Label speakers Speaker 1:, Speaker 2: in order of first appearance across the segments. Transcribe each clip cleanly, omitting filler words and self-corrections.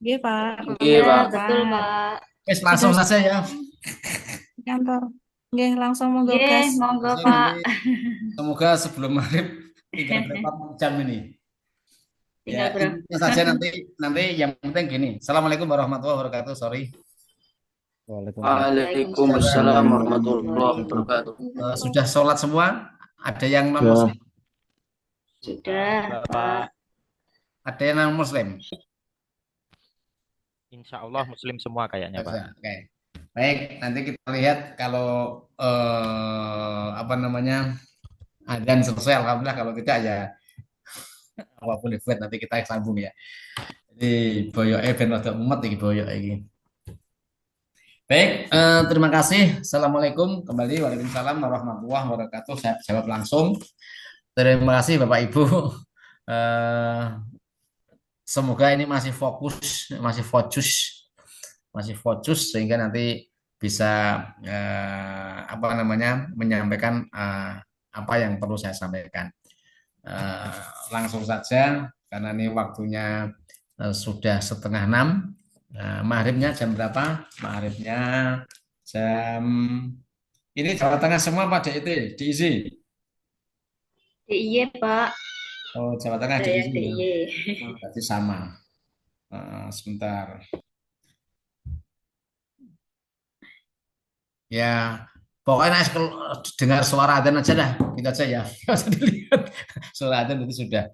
Speaker 1: Iya, Pak.
Speaker 2: Iya,
Speaker 3: Iya,
Speaker 2: Pak.
Speaker 3: betul,
Speaker 1: Pak.
Speaker 3: Pak.
Speaker 2: Wes
Speaker 1: Sudah
Speaker 2: langsung saja ya.
Speaker 1: di kantor. Oke, langsung monggo
Speaker 3: Oke,
Speaker 1: gas.
Speaker 3: monggo,
Speaker 2: Langsung
Speaker 3: Pak.
Speaker 2: nanti semoga sebelum maghrib tinggal berapa jam ini. Ya,
Speaker 3: Tinggal berapa?
Speaker 2: intinya saja nanti nanti yang penting gini. Assalamualaikum warahmatullahi wabarakatuh. Sorry.
Speaker 4: Waalaikumsalam.
Speaker 3: Waalaikumsalam
Speaker 2: Waalaikumsalam
Speaker 3: warahmatullahi
Speaker 2: warahmatullahi
Speaker 3: wabarakatuh.
Speaker 2: wabarakatuh. Sudah sholat semua? Ada yang non
Speaker 4: Ya,
Speaker 2: muslim?
Speaker 3: Sudah,
Speaker 4: Bapak,
Speaker 3: Pak.
Speaker 2: Ada yang non muslim?
Speaker 4: insya Allah Muslim semua kayaknya, Pak.
Speaker 2: Oke. Baik, nanti kita lihat kalau apa namanya adzan selesai. Alhamdulillah, kalau tidak ya apapun event nanti kita sambung ya. Jadi boyok event untuk umat iki boyok iki. Baik, terima kasih. Assalamualaikum kembali. Waalaikumsalam warahmatullahi wabarakatuh. Saya jawab langsung. Terima kasih Bapak Ibu. Eh, Semoga ini masih fokus sehingga nanti bisa apa namanya menyampaikan apa yang perlu saya sampaikan. Eh, Langsung saja karena ini waktunya sudah setengah 6. Maghribnya jam berapa? Maghribnya jam ini Jawa Tengah semua pada itu diisi.
Speaker 3: DIY, Pak.
Speaker 2: Oh, Jawa Tengah
Speaker 3: Ada yang
Speaker 2: diisi ya.
Speaker 3: DIY.
Speaker 2: Berarti sama. Sebentar. Ya, pokoknya kalau dengar suara adzan aja dah, kita aja ya. Nggak usah dilihat. Suara adzan itu sudah.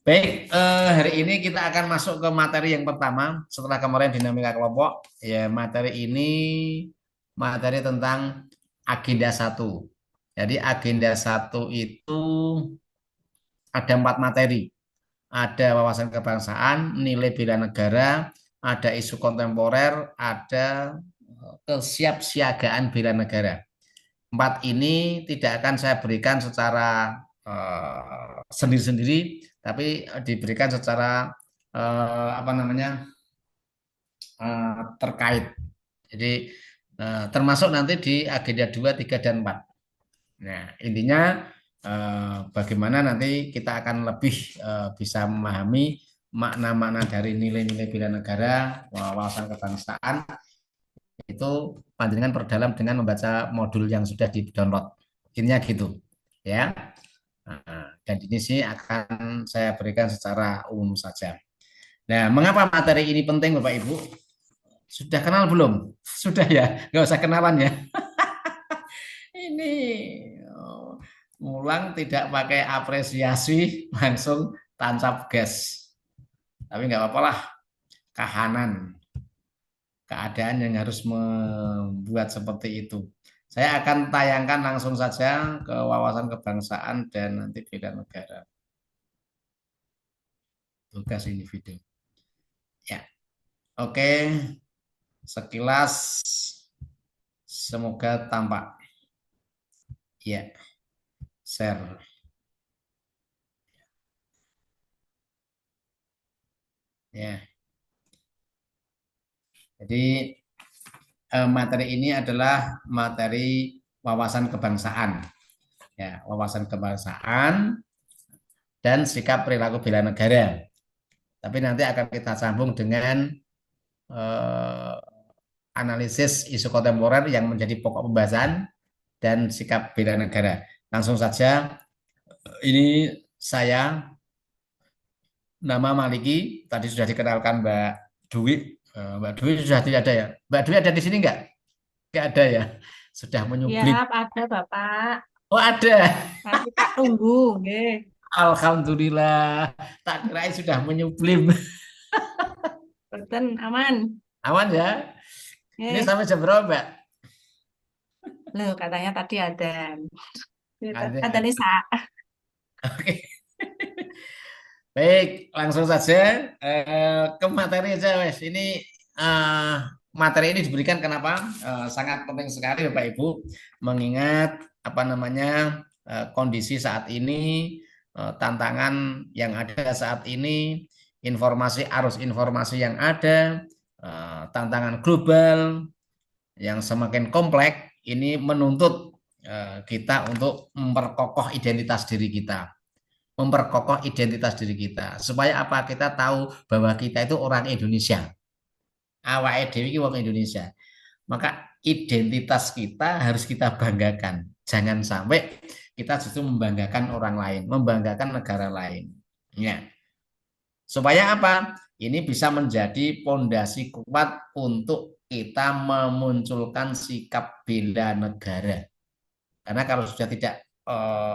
Speaker 2: Baik, hari ini kita akan masuk ke materi yang pertama setelah kemarin dinamika kelompok. Ya, materi ini materi tentang agenda satu. Jadi agenda satu itu ada 4 materi. Ada wawasan kebangsaan, nilai bela negara, ada isu kontemporer, ada kesiapsiagaan bela negara. 4 ini tidak akan saya berikan secara sendiri-sendiri, tapi diberikan secara apa namanya terkait. Jadi termasuk nanti di agenda 2, 3, dan 4. Nah, intinya bagaimana nanti kita akan lebih bisa memahami makna-makna dari nilai-nilai bela negara, wawasan kebangsaan, itu panjenengan perdalam dengan membaca modul yang sudah di-download. Intinya gitu, ya. Dan ini sih akan saya berikan secara umum saja. Nah, mengapa materi ini penting, Bapak Ibu? Sudah kenal belum? Sudah ya, nggak usah kenalan ya. Ini ngulang tidak pakai apresiasi, langsung tancap gas. Tapi nggak apa-apa lah, kahanan, keadaan yang harus membuat seperti itu. Saya akan tayangkan langsung saja ke wawasan kebangsaan dan nanti bela negara. Tugas individu. Ya, oke. Sekilas semoga tampak. Ya, share. Ya, jadi materi ini adalah materi wawasan kebangsaan. Ya, wawasan kebangsaan dan sikap perilaku bela negara. Tapi nanti akan kita sambung dengan eh, analisis isu kontemporer yang menjadi pokok pembahasan dan sikap bela negara. Langsung saja, ini saya, nama Maliki, tadi sudah dikenalkan Mbak Dwi. Mbak Dwi sudah tidak ada ya? Mbak Dwi ada di sini enggak? Enggak ada ya? Sudah menyublim.
Speaker 1: Siap, ada Bapak.
Speaker 2: Oh ada.
Speaker 1: Nanti tak tunggu. Oke.
Speaker 2: Alhamdulillah. Tak kirain sudah menyublim.
Speaker 1: Boten aman.
Speaker 2: Aman ya? Ini
Speaker 1: Eh,
Speaker 2: sampai jam berapa, Mbak?
Speaker 1: loh katanya tadi ada. Ada
Speaker 2: Ada.
Speaker 1: Nisa.
Speaker 2: Oke. Baik, langsung saja ke materi aja, wes. Ini materi ini diberikan kenapa? Sangat penting sekali, Bapak Ibu, mengingat apa namanya kondisi saat ini, tantangan yang ada saat ini, arus informasi yang ada, tantangan global yang semakin kompleks, ini menuntut kita untuk memperkokoh identitas diri kita. memperkokoh identitas diri kita. Supaya apa? Kita tahu bahwa kita itu orang Indonesia. Awake dhewe iki wong Indonesia. Maka identitas kita harus kita banggakan. Jangan sampai kita justru membanggakan orang lain, membanggakan negara lain. Ya. Supaya apa? Ini bisa menjadi pondasi kuat untuk kita memunculkan sikap bela negara. Karena kalau sudah tidak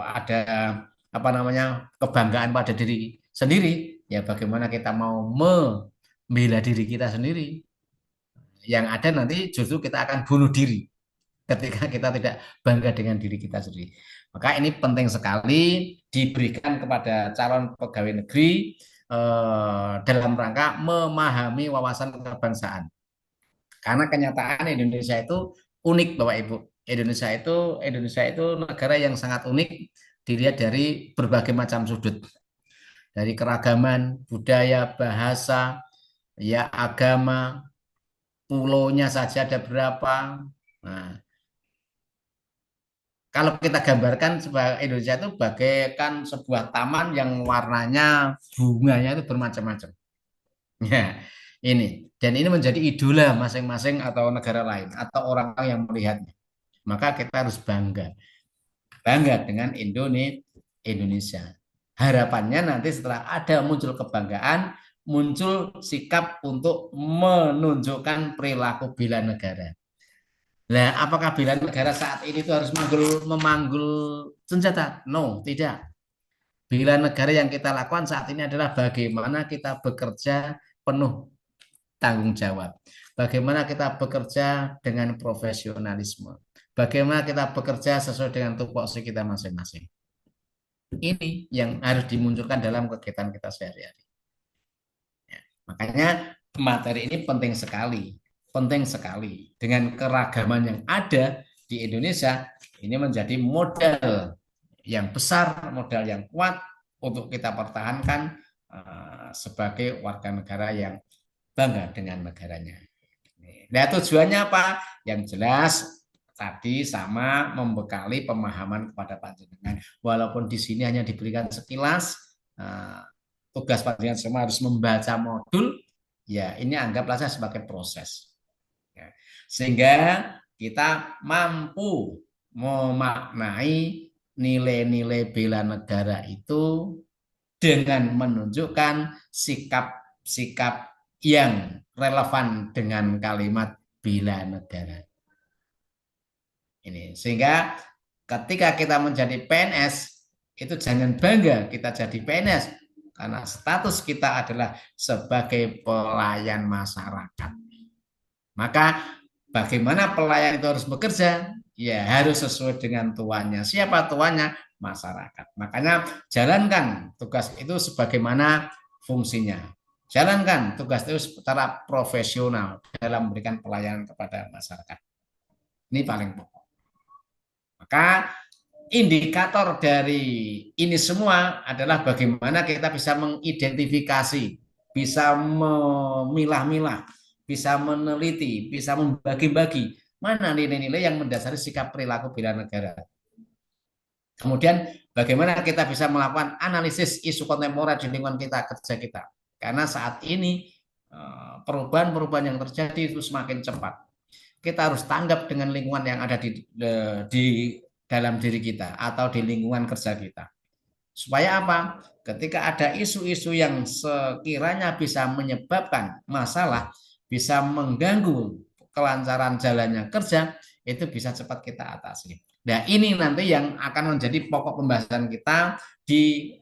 Speaker 2: ada apa namanya kebanggaan pada diri sendiri, ya bagaimana kita mau membela diri kita sendiri? Yang ada nanti justru kita akan bunuh diri ketika kita tidak bangga dengan diri kita sendiri. Maka ini penting sekali diberikan kepada calon pegawai negeri dalam rangka memahami wawasan kebangsaan. Karena kenyataan Indonesia itu unik, Bapak Ibu. Indonesia itu negara yang sangat unik dilihat dari berbagai macam sudut. Dari keragaman, budaya, bahasa, ya agama, pulaunya saja ada berapa. Nah, kalau kita gambarkan sebagai Indonesia itu bagaikan sebuah taman yang warnanya bunganya itu bermacam-macam. Ya, ini dan ini menjadi idola masing-masing atau negara lain atau orang yang melihatnya. Maka kita harus bangga dengan Indonesia. Harapannya nanti setelah ada muncul kebanggaan, muncul sikap untuk menunjukkan perilaku bela negara. Nah, apakah bela negara saat ini itu harus memanggul senjata? No, tidak. Bela negara yang kita lakukan saat ini adalah bagaimana kita bekerja penuh tanggung jawab. Bagaimana kita bekerja dengan profesionalisme. Bagaimana kita bekerja sesuai dengan tupoksi kita masing-masing. Ini yang harus dimunculkan dalam kegiatan kita sehari-hari. Ya, makanya materi ini penting sekali. Penting sekali. Dengan keragaman yang ada di Indonesia, ini menjadi modal yang besar, modal yang kuat untuk kita pertahankan sebagai warga negara yang bangga dengan negaranya. Nah, tujuannya apa? Yang jelas tadi sama membekali pemahaman kepada panjenengan. Walaupun di sini hanya diberikan sekilas, tugas panjenengan semua harus membaca modul, ya ini anggaplah saya sebagai proses. Sehingga kita mampu memaknai nilai-nilai bela negara itu dengan menunjukkan sikap-sikap yang relevan dengan kalimat bela negara. Ini sehingga ketika kita menjadi PNS itu jangan bangga kita jadi PNS karena status kita adalah sebagai pelayan masyarakat. Maka bagaimana pelayan itu harus bekerja? Ya harus sesuai dengan tuannya. Siapa tuannya? Masyarakat. Makanya jalankan tugas itu sebagaimana fungsinya. Jalankan tugas itu secara profesional dalam memberikan pelayanan kepada masyarakat. Ini paling pokok. Maka indikator dari ini semua adalah bagaimana kita bisa mengidentifikasi, bisa memilah-milah, bisa meneliti, bisa membagi-bagi mana nilai-nilai yang mendasari sikap perilaku bela negara. Kemudian bagaimana kita bisa melakukan analisis isu kontemporer di lingkungan kita, kerja kita. Karena saat ini perubahan-perubahan yang terjadi itu semakin cepat. Kita harus tanggap dengan lingkungan yang ada di dalam diri kita atau di lingkungan kerja kita. Supaya apa? Ketika ada isu-isu yang sekiranya bisa menyebabkan masalah, bisa mengganggu kelancaran jalannya kerja, itu bisa cepat kita atasi. Nah, ini nanti yang akan menjadi pokok pembahasan kita di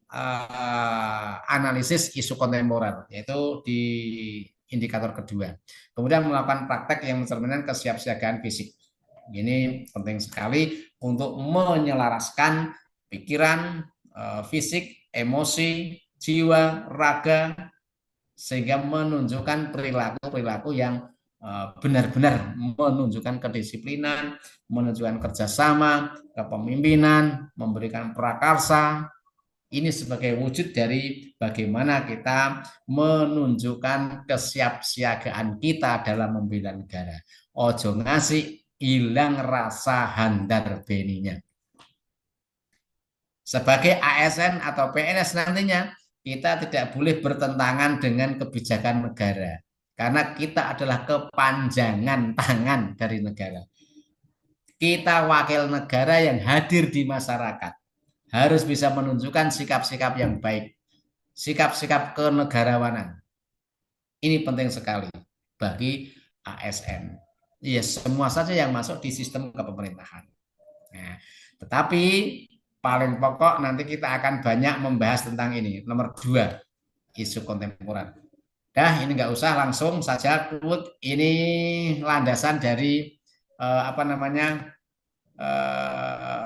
Speaker 2: analisis isu kontemporer, yaitu di indikator kedua. Kemudian melakukan praktek yang mencerminkan kesiapsiagaan fisik. Ini penting sekali untuk menyelaraskan pikiran, fisik, emosi, jiwa, raga, sehingga menunjukkan perilaku-perilaku yang benar-benar menunjukkan kedisiplinan, menunjukkan kerjasama, kepemimpinan, memberikan prakarsa. Ini sebagai wujud dari bagaimana kita menunjukkan kesiapsiagaan kita dalam membela negara. Ojo ngasih hilang rasa handar beninya. Sebagai ASN atau PNS nantinya, kita tidak boleh bertentangan dengan kebijakan negara. Karena kita adalah kepanjangan tangan dari negara. Kita wakil negara yang hadir di masyarakat. Harus bisa menunjukkan sikap-sikap yang baik. Sikap-sikap kenegarawanan. Ini penting sekali bagi ASN. Ya, semua saja yang masuk di sistem kepemerintahan. Nah, tetapi paling pokok nanti kita akan banyak membahas tentang ini. Nomor 2, isu kontemporer. Ini nggak usah, langsung saja. Ini landasan dari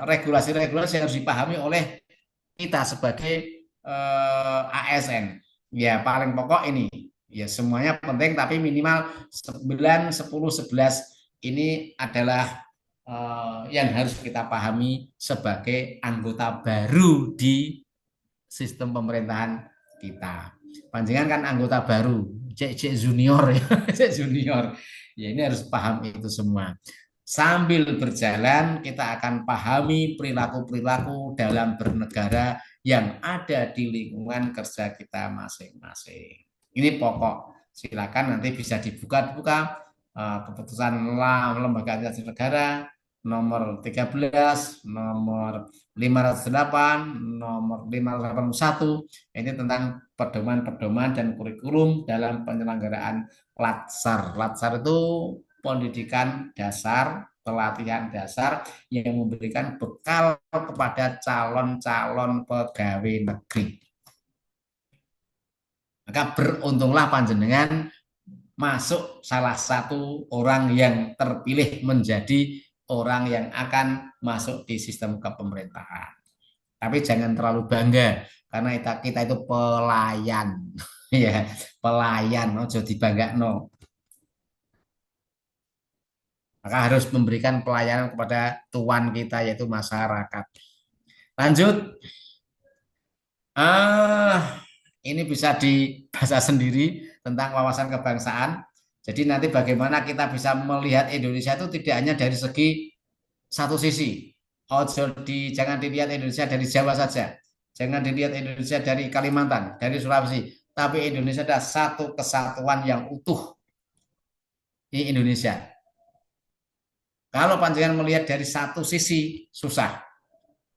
Speaker 2: regulasi-regulasi yang harus dipahami oleh kita sebagai ASN. Ya, paling pokok ini. Ya, semuanya penting, tapi minimal 9, 10, 11 ini adalah yang harus kita pahami sebagai anggota baru di sistem pemerintahan kita. Panjangan kan anggota baru, cek junior ya, cek junior. Ya, ini harus paham itu semua. Sambil berjalan kita akan pahami perilaku-perilaku dalam bernegara yang ada di lingkungan kerja kita masing-masing. Ini pokok. Silakan nanti bisa dibuka keputusan lembaga administrasi negara nomor 13, nomor 508, nomor 581. Ini tentang pedoman-pedoman dan kurikulum dalam penyelenggaraan Latsar. Latsar itu pendidikan dasar, pelatihan dasar yang memberikan bekal kepada calon-calon pegawai negeri. Maka beruntunglah panjenengan masuk salah satu orang yang terpilih menjadi orang yang akan masuk di sistem kepemerintahan. Tapi jangan terlalu bangga karena kita itu pelayan. Ya, pelayan, ojo dibanggakno. Maka harus memberikan pelayanan kepada tuan kita yaitu masyarakat. Lanjut. Ini bisa dibaca sendiri tentang wawasan kebangsaan. Jadi nanti bagaimana kita bisa melihat Indonesia itu tidak hanya dari segi satu sisi. Jangan dilihat Indonesia dari Jawa saja. Jangan dilihat Indonesia dari Kalimantan, dari Sulawesi. Tapi Indonesia adalah satu kesatuan yang utuh. Ini Indonesia. Kalau panjenengan melihat dari satu sisi, susah.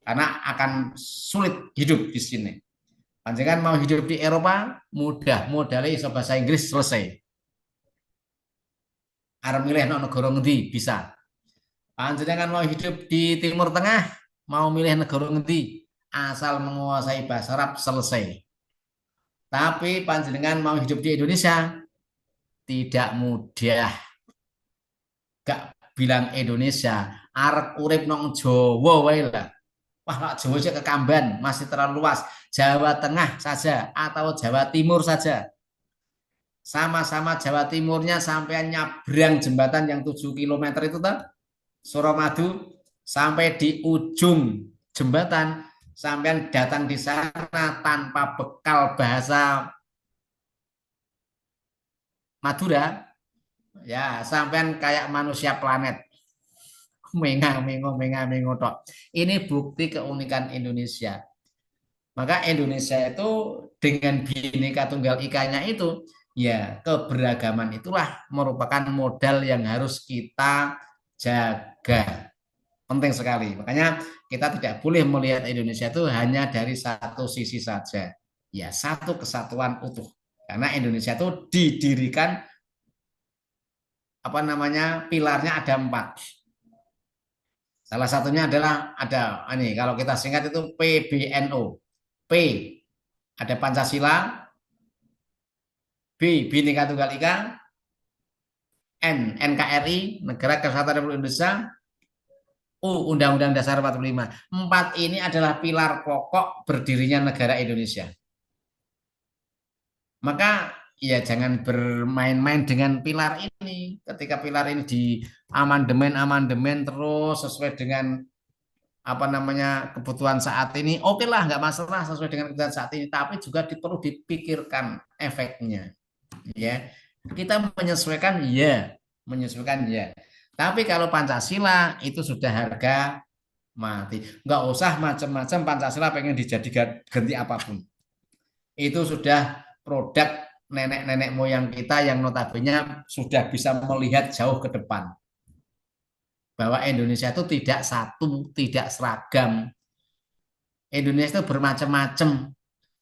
Speaker 2: Karena akan sulit hidup di sini. Panjenengan mau hidup di Eropa, mudah. Modalnya iso bahasa Inggris, selesai. Arep milih negara ngendi bisa. Panjenengan mau hidup di Timur Tengah, mau milih negara ngendi, asal menguasai bahasa Arab, selesai. Tapi panjenengan mau hidup di Indonesia, tidak mudah. Gak bilang Indonesia, arep urip nang Jawa wae lah. Wah, Jawa aja kekamban, masih terlalu luas. Jawa Tengah saja atau Jawa Timur saja. Sama-sama Jawa Timurnya sampai nyabrang jembatan yang 7 km itu tuh, Suramadu, sampai di ujung jembatan, sampai datang di sana tanpa bekal bahasa Madura, ya sampai kayak manusia planet. Mengo tok. Ini bukti keunikan Indonesia. Maka Indonesia itu dengan Bhinneka Tunggal Ika-nya itu, ya keberagaman itulah merupakan modal yang harus kita jaga. Penting sekali. Makanya kita tidak boleh melihat Indonesia itu hanya dari satu sisi saja. Ya, satu kesatuan utuh. Karena Indonesia itu didirikan pilarnya ada 4. Salah satunya adalah ini kalau kita singkat itu PBNO. P ada Pancasila, B Bhinneka Tunggal Ika, N NKRI Negara Kesatuan Republik Indonesia, U Undang-Undang Dasar 45. 4 ini adalah pilar pokok berdirinya negara Indonesia. Maka ya jangan bermain-main dengan pilar ini. Ketika pilar ini di amandemen terus sesuai dengan kebutuhan saat ini, oke lah, nggak masalah sesuai dengan kebutuhan saat ini, tapi juga perlu dipikirkan efeknya. Ya, kita menyesuaikan ya. Tapi kalau Pancasila itu sudah harga mati. Nggak usah macam-macam Pancasila pengen dijadikan ganti apapun. Itu sudah produk nenek-nenek moyang kita yang notabene sudah bisa melihat jauh ke depan. Bahwa Indonesia itu tidak satu, tidak seragam. Indonesia itu bermacam-macam,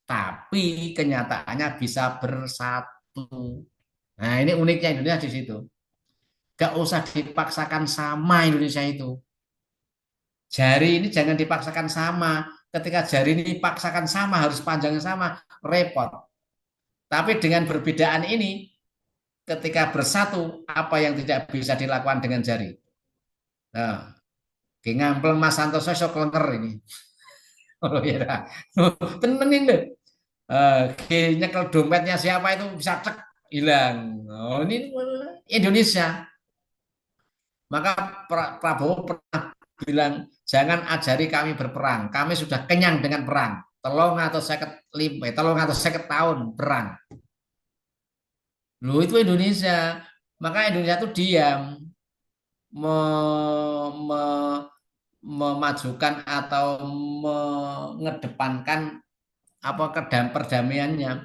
Speaker 2: tapi kenyataannya bisa bersatu. Nah, ini uniknya Indonesia di situ. Gak usah dipaksakan sama Indonesia itu. Jari ini jangan dipaksakan sama. Ketika jari ini dipaksakan sama, harus panjangnya sama, repot. Tapi dengan perbedaan ini, ketika bersatu, apa yang tidak bisa dilakukan dengan jari? Nah, ngampel Mas Santoso sok klenger ini. Oh ya, tenenin deh. Nyekel dompetnya siapa itu bisa cek hilang. Oh, ini Indonesia. Maka Prabowo pernah bilang, jangan ajari kami berperang. Kami sudah kenyang dengan perang. Telung atau 50 tahun perang. Loh, itu Indonesia. Maka Indonesia itu diam. Memajukan atau mengedepankan apa perdamaiannya.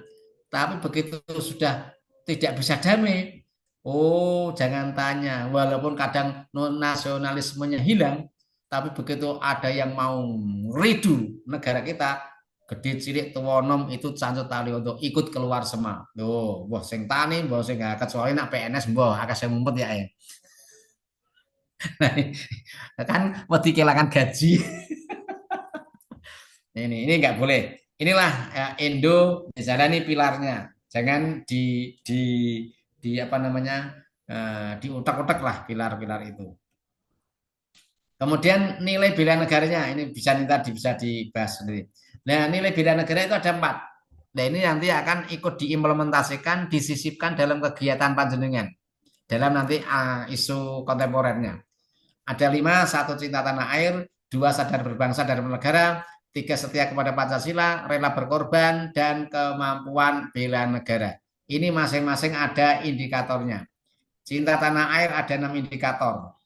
Speaker 2: Tapi begitu sudah tidak bisa damai, oh jangan tanya, walaupun kadang nasionalismenya hilang, tapi begitu ada yang mau ridu negara kita, gede cilik tua nom itu cancut tali untuk ikut keluar semua. Loh, wah sing tani, wah sing gak kecuali nak PNS, wah agak saya mumpet ya. Kan mau kehilangan gaji. Ini nggak boleh. Inilah Indo dijalani pilarnya. Jangan di apa namanya diutak-utak lah pilar-pilar itu. Kemudian nilai bela negaranya ini bisa dibahas sendiri. Nah, nilai bela negara itu ada 4. Nah, ini nanti akan ikut diimplementasikan, disisipkan dalam kegiatan panjenengan dalam nanti isu kontemporernya. Ada 5, 1 cinta tanah air, 2 sadar berbangsa dan bernegara, 3 setia kepada Pancasila, rela berkorban, dan kemampuan bela negara. Ini masing-masing ada indikatornya. Cinta tanah air ada 6 indikator.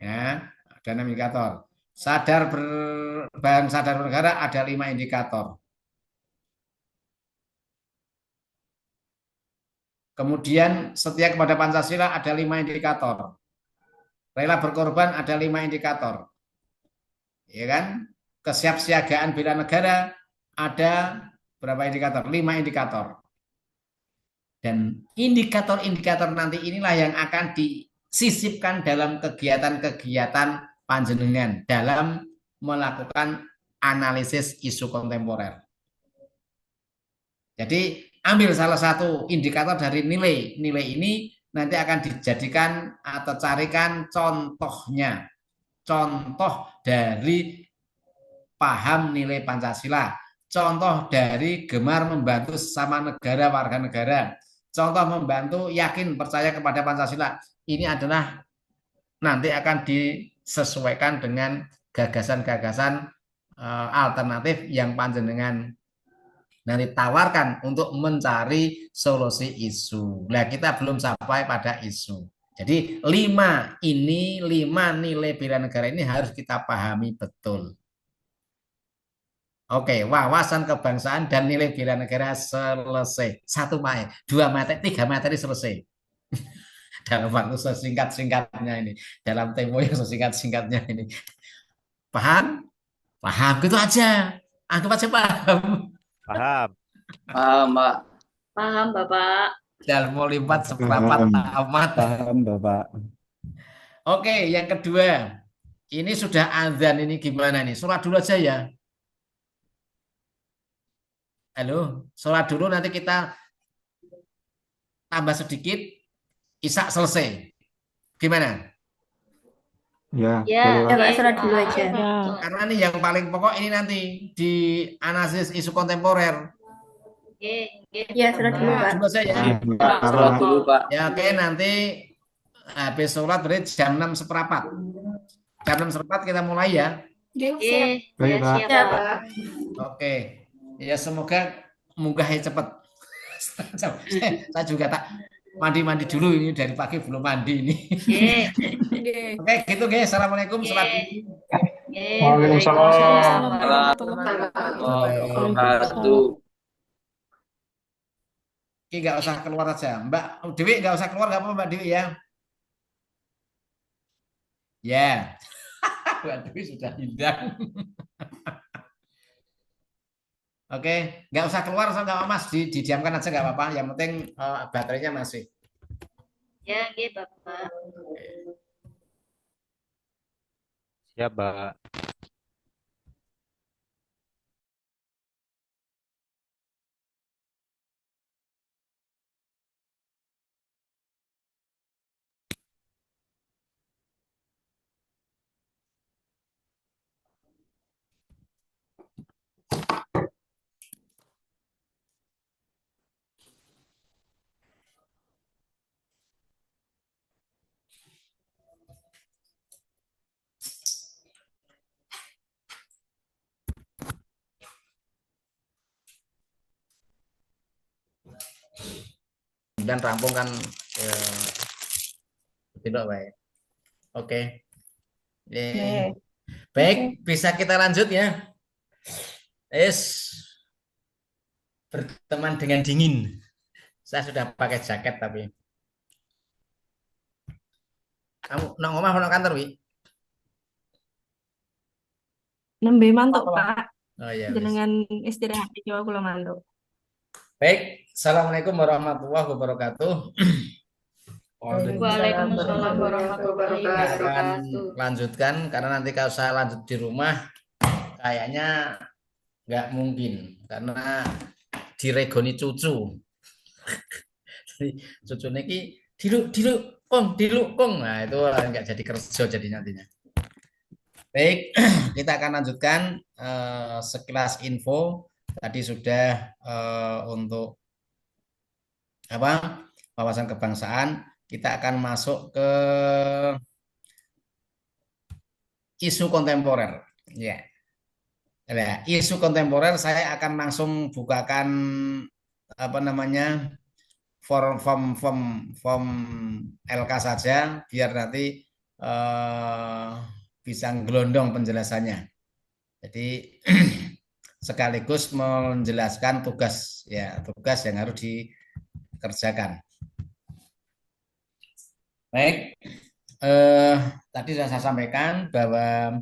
Speaker 2: Ya, ada 6 indikator. Sadar berbangsa dan bernegara ada 5 indikator. Kemudian setia kepada Pancasila ada 5 indikator. Rela berkorban ada 5 indikator. Ya kan? Kesiapsiagaan bela negara ada berapa indikator? 5 indikator. Dan indikator-indikator nanti inilah yang akan disisipkan dalam kegiatan-kegiatan panjenengan dalam melakukan analisis isu kontemporer. Jadi ambil salah satu indikator dari nilai. Nilai ini nanti akan dijadikan atau carikan contohnya. Contoh dari paham nilai Pancasila. Contoh dari gemar membantu sesama negara, warga negara. Contoh membantu yakin percaya kepada Pancasila. Ini adalah nanti akan disesuaikan dengan gagasan-gagasan alternatif yang panjenengan nanti tawarkan untuk mencari solusi isu. Nah, kita belum sampai pada isu. Jadi 5 nilai bela negara ini harus kita pahami betul. Oke, wawasan kebangsaan dan nilai bela negara selesai. 1 materi, 2 materi, 3 materi selesai. Dalam waktu sesingkat-singkatnya ini. Dalam tempo yang sesingkat-singkatnya ini. Paham? Paham, gitu aja. Anggap aja paham.
Speaker 4: Paham.
Speaker 3: Paham, Pak. Paham, Bapak.
Speaker 2: Dan mau lipat seperempat amat.
Speaker 5: Paham, Bapak.
Speaker 2: Oke, yang kedua. Ini sudah azan, ini gimana nih? Sholat dulu aja ya. Halo, sholat dulu nanti kita tambah sedikit. Isya selesai. Gimana?
Speaker 5: Ya,
Speaker 3: Ya,
Speaker 5: boleh, Pak.
Speaker 3: Pak, sholat dulu aja.
Speaker 2: Karena ini yang paling pokok ini nanti di analisis isu kontemporer.
Speaker 3: Ya, sholat dulu, Pak.
Speaker 2: Dulu saya ya.
Speaker 3: Sholat dulu, Pak.
Speaker 2: Ya oke, nanti habis sholat berarti jam 6:15. Jam 6:15 kita mulai ya.
Speaker 5: Baik, Pak.
Speaker 3: Siap, Pak.
Speaker 2: Oke. Ya semoga munggahnya cepat. Saya juga tak mandi-mandi dulu ini dari pagi belum mandi ini. Oke, gitu guys. Assalamualaikum. Sholat dulu.
Speaker 5: Waalaikumsalam.
Speaker 3: Wabarakatuh.
Speaker 2: Oke, nggak usah keluar aja. Mbak Dewi nggak usah keluar, nggak apa-apa Mbak Dewi ya. Ya, Mbak Dewi sudah hilang. Oke, nggak usah keluar, nggak apa-apa Mas. Didiamkan aja nggak apa-apa. Yang penting baterainya masih.
Speaker 3: Ya, nggih, Bapak.
Speaker 4: Siap, Mbak.
Speaker 2: Dan rampung kan tidak baik. Oke. Baik, bisa kita lanjut ya. Berteman dengan dingin. Saya sudah pakai jaket tapi. Kamu nang omah nang kantor, Wi?
Speaker 1: Nembe mantuk, Pak.
Speaker 2: Oh iya.
Speaker 1: Jenengan istirahat di Jawa kula mantuk.
Speaker 2: Baik, Assalamualaikum warahmatullahi wabarakatuh.
Speaker 3: Waalaikumsalam warahmatullahi
Speaker 2: Akan
Speaker 3: wabarakatuh.
Speaker 2: lanjutkan karena nanti kalau saya lanjut di rumah kayaknya nggak mungkin karena diregoni cucu. Cucu niki diluk kong. Nah, itu nggak jadi kerja jadi nantinya. Baik, kita akan lanjutkan sekilas info. Tadi sudah untuk apa? Wawasan kebangsaan. Kita akan masuk ke isu kontemporer. Ya. Nah, isu kontemporer saya akan langsung bukakan apa namanya? form LK saja biar nanti bisa gelondong penjelasannya. Jadi sekaligus menjelaskan tugas yang harus dikerjakan. Baik, tadi sudah saya sampaikan bahwa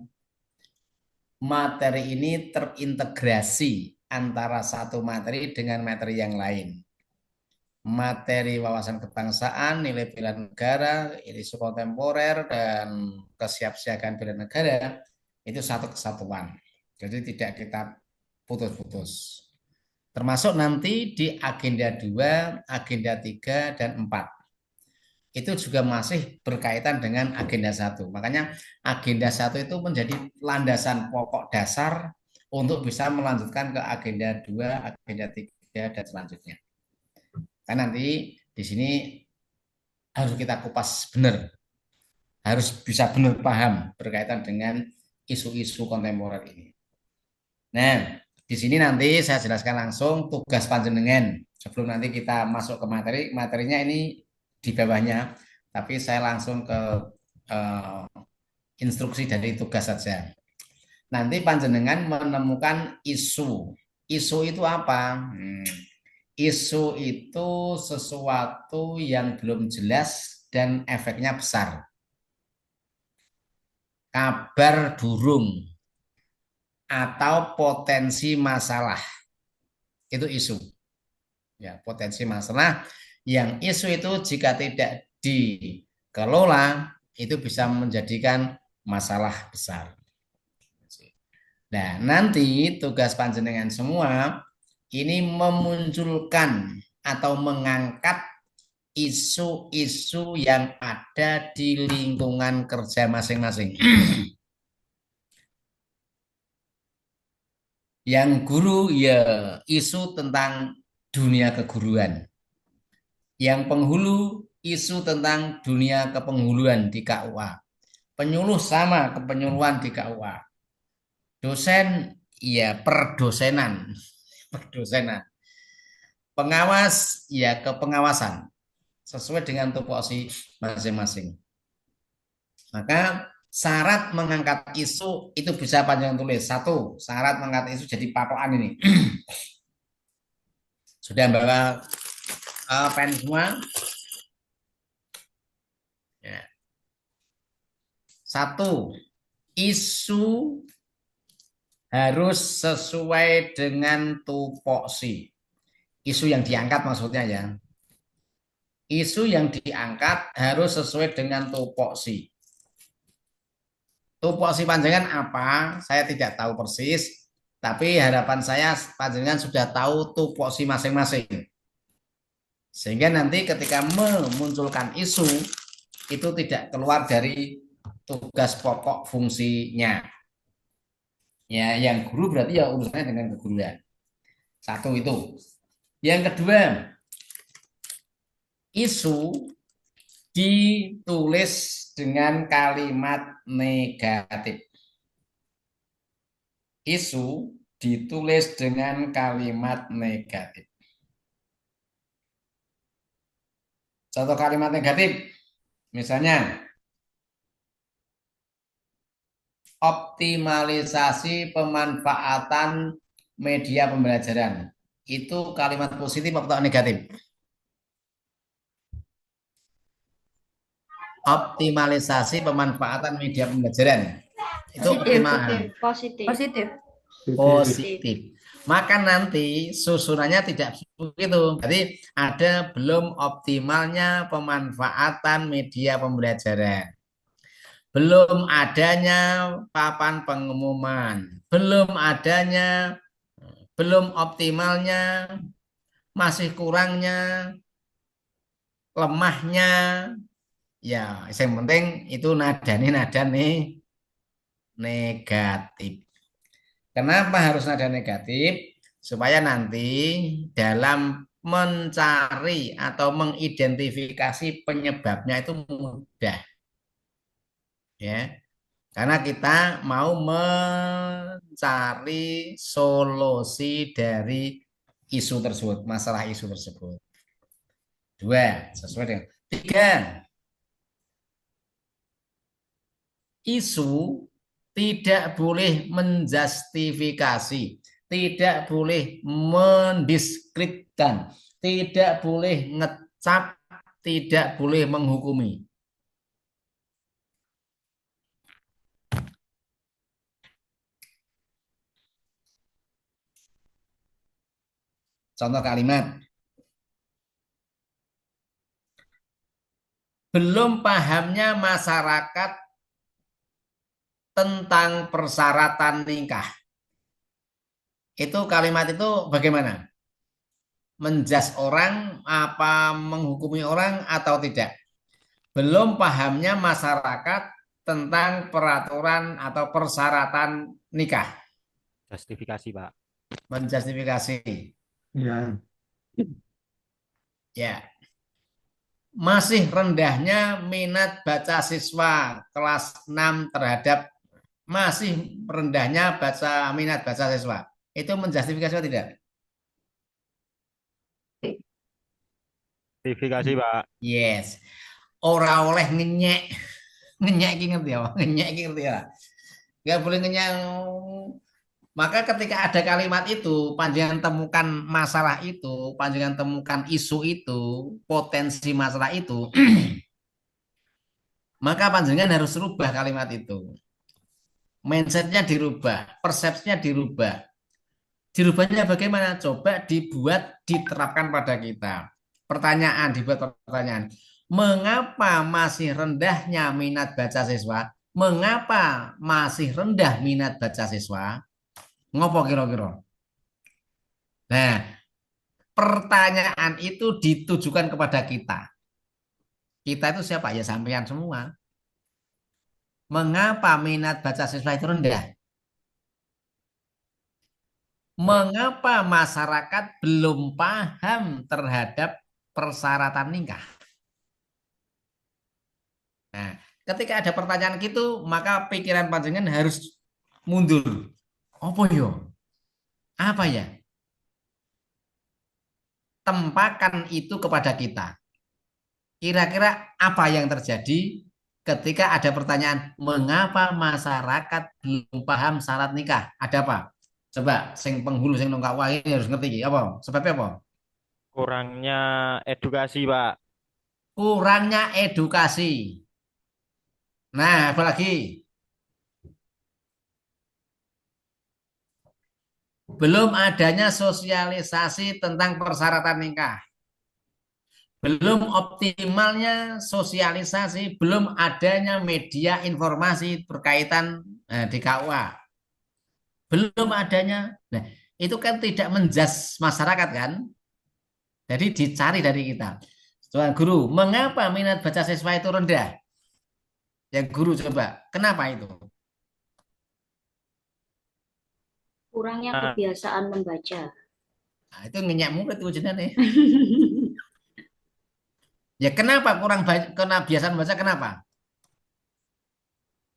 Speaker 2: materi ini terintegrasi antara satu materi dengan materi yang lain. Materi wawasan kebangsaan, nilai bela negara, isu kontemporer, dan kesiapsiagaan bela negara itu satu kesatuan. Jadi tidak kita putus-putus. Termasuk nanti di agenda 2, agenda 3, dan 4. Itu juga masih berkaitan dengan agenda 1. Makanya agenda 1 itu menjadi landasan pokok dasar untuk bisa melanjutkan ke agenda 2, agenda 3, dan selanjutnya. Karena nanti di sini harus kita kupas benar, harus bisa benar paham berkaitan dengan isu-isu kontemporer ini. Nah, di sini nanti saya jelaskan langsung tugas panjenengan sebelum nanti kita masuk ke materinya ini di bawahnya, tapi saya langsung ke instruksi dari tugas saja. Nanti panjenengan menemukan isu. Isu itu apa? Isu itu sesuatu yang belum jelas dan efeknya besar. Kabar burung atau potensi masalah. Itu isu. Ya, potensi masalah yang isu itu jika tidak dikelola itu bisa menjadikan masalah besar. Nah, nanti tugas panjenengan semua ini memunculkan atau mengangkat isu-isu yang ada di lingkungan kerja masing-masing. Yang guru ya isu tentang dunia keguruan. Yang penghulu isu tentang dunia kepenghuluan di KUA. Penyuluh sama kepenyuluhan di KUA. Dosen ya perdosenan. Pengawas ya ke pengawasan sesuai dengan tupoksi masing-masing. Maka Syarat mengangkat isu itu bisa panjang tulis. Satu, syarat mengangkat isu jadi patokan ini. Sudah bawa pen semua? Ya. Satu, isu harus sesuai dengan tupoksi. Isu yang diangkat maksudnya ya. Isu yang diangkat harus sesuai dengan tupoksi. Tupoksi panjangan apa? Saya tidak tahu persis, tapi harapan saya panjangan sudah tahu tupoksi masing-masing. Sehingga nanti ketika memunculkan isu, itu tidak keluar dari tugas pokok fungsinya. Ya, yang guru berarti ya urusannya dengan keguruan. Satu itu. Yang kedua, isu ditulis dengan kalimat negatif. Isu ditulis dengan kalimat negatif. Contoh kalimat negatif, misalnya optimalisasi pemanfaatan media pembelajaran. Itu kalimat positif atau negatif? Optimalisasi pemanfaatan media pembelajaran. Itu optimal.
Speaker 3: Positif.
Speaker 1: Positif.
Speaker 2: Positif. Maka nanti susunannya tidak begitu. Jadi ada belum optimalnya pemanfaatan media pembelajaran. Belum adanya papan pengumuman, belum optimalnya, masih kurangnya, lemahnya, ya yang penting itu nada nih negatif. Kenapa harus nada negatif? Supaya nanti dalam mencari atau mengidentifikasi penyebabnya itu mudah. Ya, karena kita mau mencari solusi dari isu tersebut, masalah isu tersebut. Dua, sesuai dengan. Tiga, isu tidak boleh menjustifikasi, tidak boleh mendiskreditkan, tidak boleh ngecap, tidak boleh menghukumi. Contoh kalimat. Belum pahamnya masyarakat tentang persyaratan nikah. Itu kalimat itu bagaimana? Menjas orang apa menghukumi orang atau tidak? Belum pahamnya masyarakat tentang peraturan atau persyaratan nikah.
Speaker 4: Justifikasi, Pak.
Speaker 2: Menjustifikasi.
Speaker 5: Ya.
Speaker 2: Ya. Masih rendahnya minat baca siswa kelas 6 terhadap masih rendahnya minat baca siswa. Itu menjustifikasi atau tidak?
Speaker 4: Justifikasi, Pak.
Speaker 2: Yes. Ora oleh ngenyek. Ngenyek iki ngerti ya? Ngenyek iki ngerti ya? Gak boleh ngenyek. Maka ketika ada kalimat itu, panjangan temukan masalah itu, panjangan temukan isu itu, potensi masalah itu, maka panjangan harus rubah kalimat itu. Mindsetnya dirubah, persepsinya dirubah. Dirubahnya bagaimana? Coba diterapkan pada kita. Dibuat pertanyaan. Mengapa masih rendahnya minat baca siswa? Mengapa masih rendah minat baca siswa? Ngopo kira-kira? Nah, pertanyaan itu ditujukan kepada kita. Kita itu siapa? Ya sampean semua. Mengapa minat baca siswa itu rendah? Mengapa masyarakat belum paham terhadap persyaratan nikah? Nah, ketika ada pertanyaan gitu, maka pikiran panjenengan harus mundur. Apa yo? Apa ya? Tempakan itu kepada kita. Kira-kira apa yang terjadi ketika ada pertanyaan, mengapa masyarakat belum paham syarat nikah? Ada apa? Coba, sing penghulu, sing nongkak wah ini harus ngerti iki. Apa? Sebabnya apa?
Speaker 4: Kurangnya edukasi, Pak.
Speaker 2: Kurangnya edukasi. Nah, apa lagi? Belum adanya sosialisasi tentang persyaratan nikah. Belum optimalnya sosialisasi, belum adanya media informasi berkaitan di KUA. Belum adanya. Nah, itu kan tidak menjas masyarakat kan? Jadi dicari dari kita. Tuan guru, mengapa minat baca siswa itu rendah? Yang guru coba, kenapa itu?
Speaker 3: Kurangnya
Speaker 4: Nah,
Speaker 3: kebiasaan membaca.
Speaker 2: Nah, itu ngenyak murid itu jenenge. Ya kenapa kurang kebiasaan baca kenapa?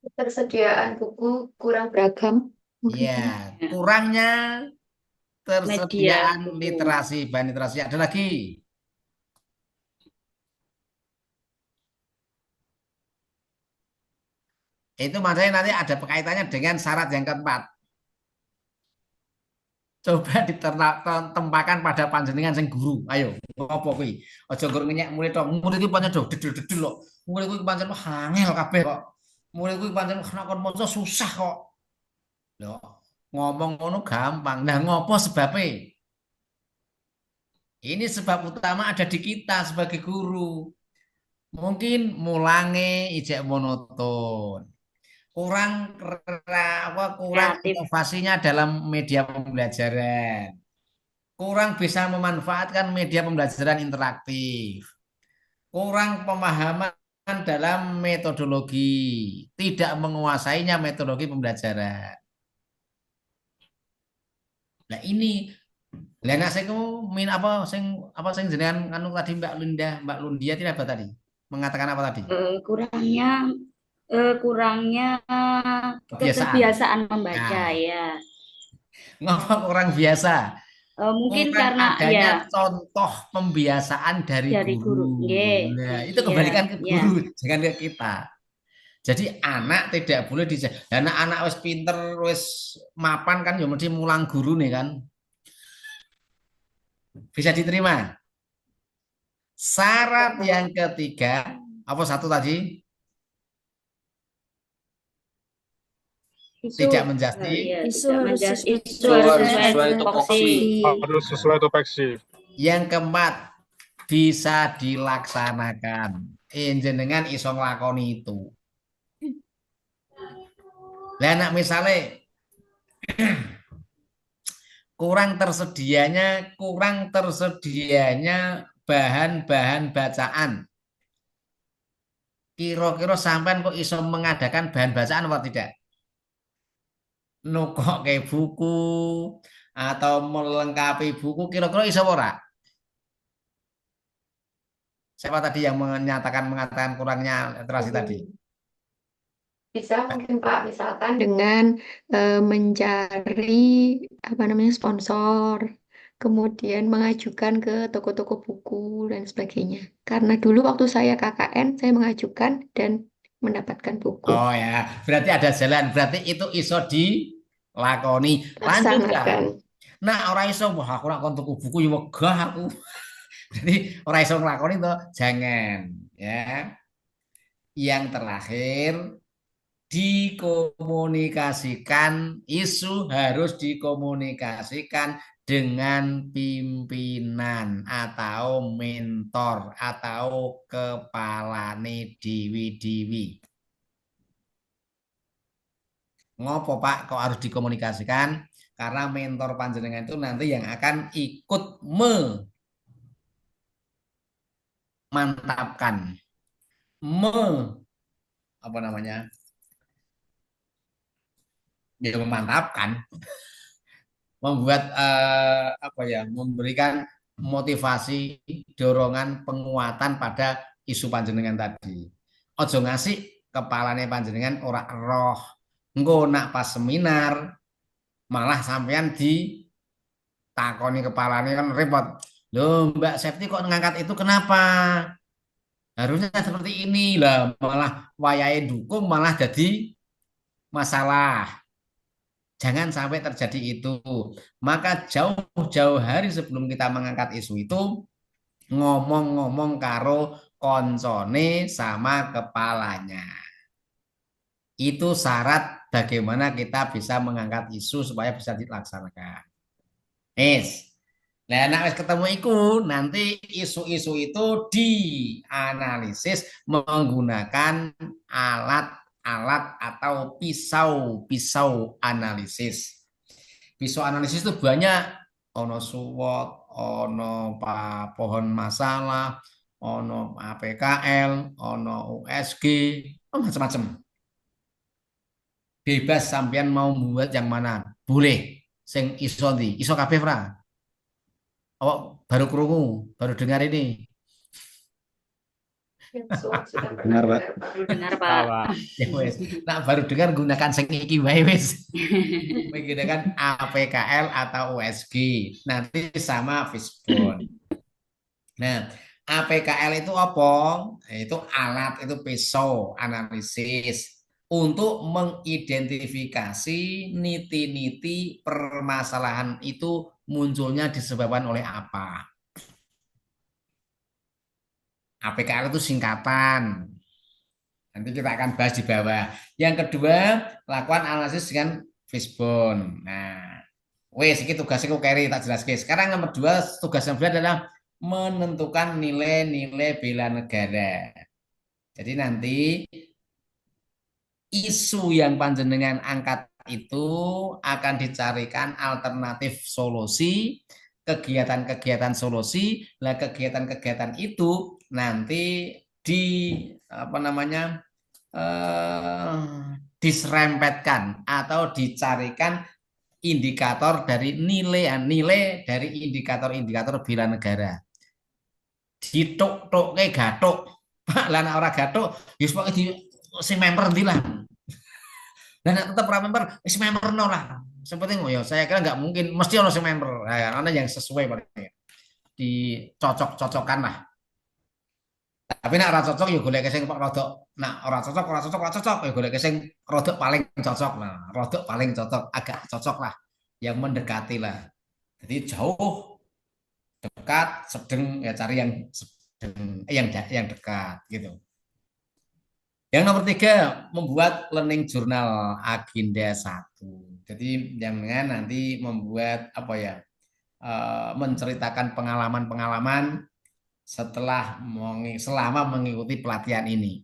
Speaker 6: Ketersediaan buku kurang beragam.
Speaker 2: Ya,
Speaker 3: Ya,
Speaker 2: kurangnya
Speaker 3: media
Speaker 2: tersediaan
Speaker 3: buku.
Speaker 2: literasi, bahan literasi. Ada lagi. Itu makanya nanti ada kaitannya dengan syarat yang keempat. Coba ditempakan pada panjenengan sing guru. Ayo, ngopo kuwi? Aja nggur ngenyek murid tok. Murid iki pancen do dedel-dedel kok. Murid kuwi pancen angel kabeh kok. Murid kuwi pancen nek kon maca susah kok. Loh, ngomong ngono gampang. Nah, ngopo sebabnya? Ini sebab utama ada di kita sebagai guru. Mungkin mulange ijek monoton. Kurang
Speaker 3: Kreatif.
Speaker 2: inovasinya dalam media pembelajaran. Kurang bisa memanfaatkan media pembelajaran interaktif. Kurang pemahaman dalam metodologi. Tidak menguasainya metodologi pembelajaran. Nah, ini lah nek sing min apa sing jenengan anu tadi Mbak Lundia tidak apa tadi? Mengatakan apa tadi?
Speaker 3: Kurangnya
Speaker 2: Kebiasaan.
Speaker 3: keterbiasaan membaca
Speaker 2: Nah,
Speaker 3: ya.
Speaker 2: ngomong orang biasa.
Speaker 3: Mungkin
Speaker 2: Kurang
Speaker 3: karena
Speaker 2: adanya
Speaker 3: ya
Speaker 2: contoh pembiasaan dari
Speaker 3: dari
Speaker 2: guru.
Speaker 3: guru. Nggih.
Speaker 2: Nah, itu
Speaker 3: Ya,
Speaker 2: kembalikan ke
Speaker 3: ya.
Speaker 2: guru, jangan ke kita. Jadi anak tidak boleh karena anak wis pinter, wis mapan kan ya mesti mulang guru nih kan. Bisa diterima. Syarat yang ketiga, apa satu tadi?
Speaker 3: Isu
Speaker 2: Tidak menjadi.
Speaker 3: ya,
Speaker 1: Isu
Speaker 3: tidak
Speaker 1: harus
Speaker 3: menjas
Speaker 1: sesuai
Speaker 3: isu harus sesuai
Speaker 5: sesuai
Speaker 3: tupoksi.
Speaker 5: Harus sesuai tupoksi.
Speaker 2: Yang keempat, bisa dilaksanakan. Jenengan iso nglakoni itu. Lah nek misalnya kurang tersedianya bahan-bahan bacaan. Kira-kira sampean kok iso mengadakan bahan bacaan atau tidak? Nukok kayak buku atau melengkapi buku kira-kira iso ora? Siapa tadi yang mengatakan kurangnya literasi tadi?
Speaker 6: Bisa mungkin Pak, misalkan dengan mencari apa namanya sponsor, kemudian mengajukan ke toko-toko buku dan sebagainya. Karena dulu waktu saya KKN, saya mengajukan dan mendapatkan buku.
Speaker 2: Oh ya, berarti ada jalan. Berarti itu iso dilakoni. Lanjutkan.
Speaker 6: Laksanakan.
Speaker 2: Nah, orang iso, wah aku nak kon tuku buku ya wegah aku. Jadi orang iso nglakoni to, jangan ya. Yang terakhir, dikomunikasikan, isu harus dikomunikasikan dengan pimpinan atau mentor atau kepalane diwi-diwi. Ngopo Pak kok harus dikomunikasikan? Karena mentor panjenengan itu nanti yang akan ikut memantapkan, apa namanya? Ya memantapkan, membuat apa ya, memberikan motivasi, dorongan, penguatan pada isu panjenengan tadi. Ojo ngasih kepalane panjenengan ora roh. Engko nak pas seminar malah sampean ditakoni kepalane kan repot. Loh Mbak Septi kok ngangkat itu kenapa? Harusnya seperti ini lah, malah wayahe dukung malah jadi masalah. Jangan sampai terjadi itu. Maka jauh-jauh hari sebelum kita mengangkat isu itu, ngomong-ngomong karo koncone sama kepalanya. Itu syarat bagaimana kita bisa mengangkat isu supaya bisa dilaksanakan. Is. Nah, nek wis ketemu iku, nanti isu-isu itu dianalisis menggunakan alat-alat atau pisau-pisau analisis. Pisau analisis itu banyak, ono SWOT, ono pohon masalah, ono APKL, ono USG, macam-macam. Bebas sampean mau buat yang mana, boleh. Sing iso ndi, iso kabeh ora? Awak baru krungu, baru dengar ini.
Speaker 5: Benar, Pak.
Speaker 3: Benar,
Speaker 4: Ah,
Speaker 3: Pak.
Speaker 4: Pak.
Speaker 2: Ya wes. Nah, baru dengar gunakan sing iki wae wis. Menggunakan APKL atau USG. Nanti sama fishbone. Nah, APKL itu apa? Itu alat, itu pisau analisis untuk mengidentifikasi niti-niti permasalahan itu munculnya disebabkan oleh apa. APKL itu singkatan. Nanti kita akan bahas di bawah. Yang kedua, lakukan analisis dengan fishbone. Nah, wes ini tugasnya kok carry tak jelas guys. Sekarang nomor 2, tugas yang kedua adalah menentukan nilai-nilai bela negara. Jadi nanti isu yang panjenengan angkat itu akan dicarikan alternatif solusi, kegiatan-kegiatan solusi. Nah, kegiatan-kegiatan itu nanti di apa namanya diserempetkan atau dicarikan indikator dari nilai dari indikator-indikator bela negara. Ditok-tok kayak gatok. Pak lan ora gatok, ya di sing member ndi lah. Dan tetap ora member, wis member no lah. Seperti ya saya kira nggak mungkin mesti ono sing member. Nah, ana yang sesuai paling dicocok-cocokkan lah. Tapi nek ora cocok ya golek sing rodok. Nah, ora cocok ya golek sing rodok paling cocok. Nah, rodok paling cocok, agak cocok lah. Yang mendekati lah. Jadi jauh, dekat, sedang ya cari yang sedang yang dekat gitu. Yang nomor 3, membuat learning journal agenda 1. Jadi jangan nanti membuat apa ya, menceritakan pengalaman-pengalaman selama mengikuti pelatihan ini.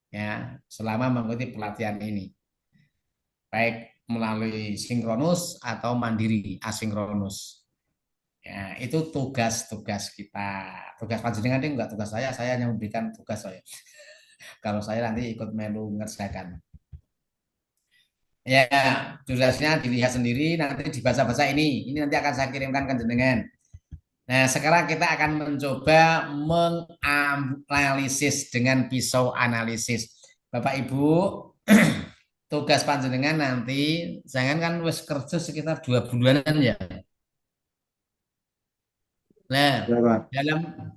Speaker 2: Ya, selama mengikuti pelatihan ini. Baik melalui sinkronus atau mandiri asinkronus. Ya, itu tugas-tugas kita. Tugas panjenengan ini enggak tugas saya hanya memberikan tugas saya. Kalau saya nanti ikut melu ngerjakan. Ya, tugasnya dilihat sendiri, nanti dibaca-baca ini. Ini nanti akan saya kirimkan ke jenengan. Nah, sekarang kita akan mencoba menganalisis dengan pisau analisis. Bapak Ibu, tugas panjenengan nanti, jangan kan wis kerja sekitar 2 bulanan ya. Nah,
Speaker 5: Ya, Pak.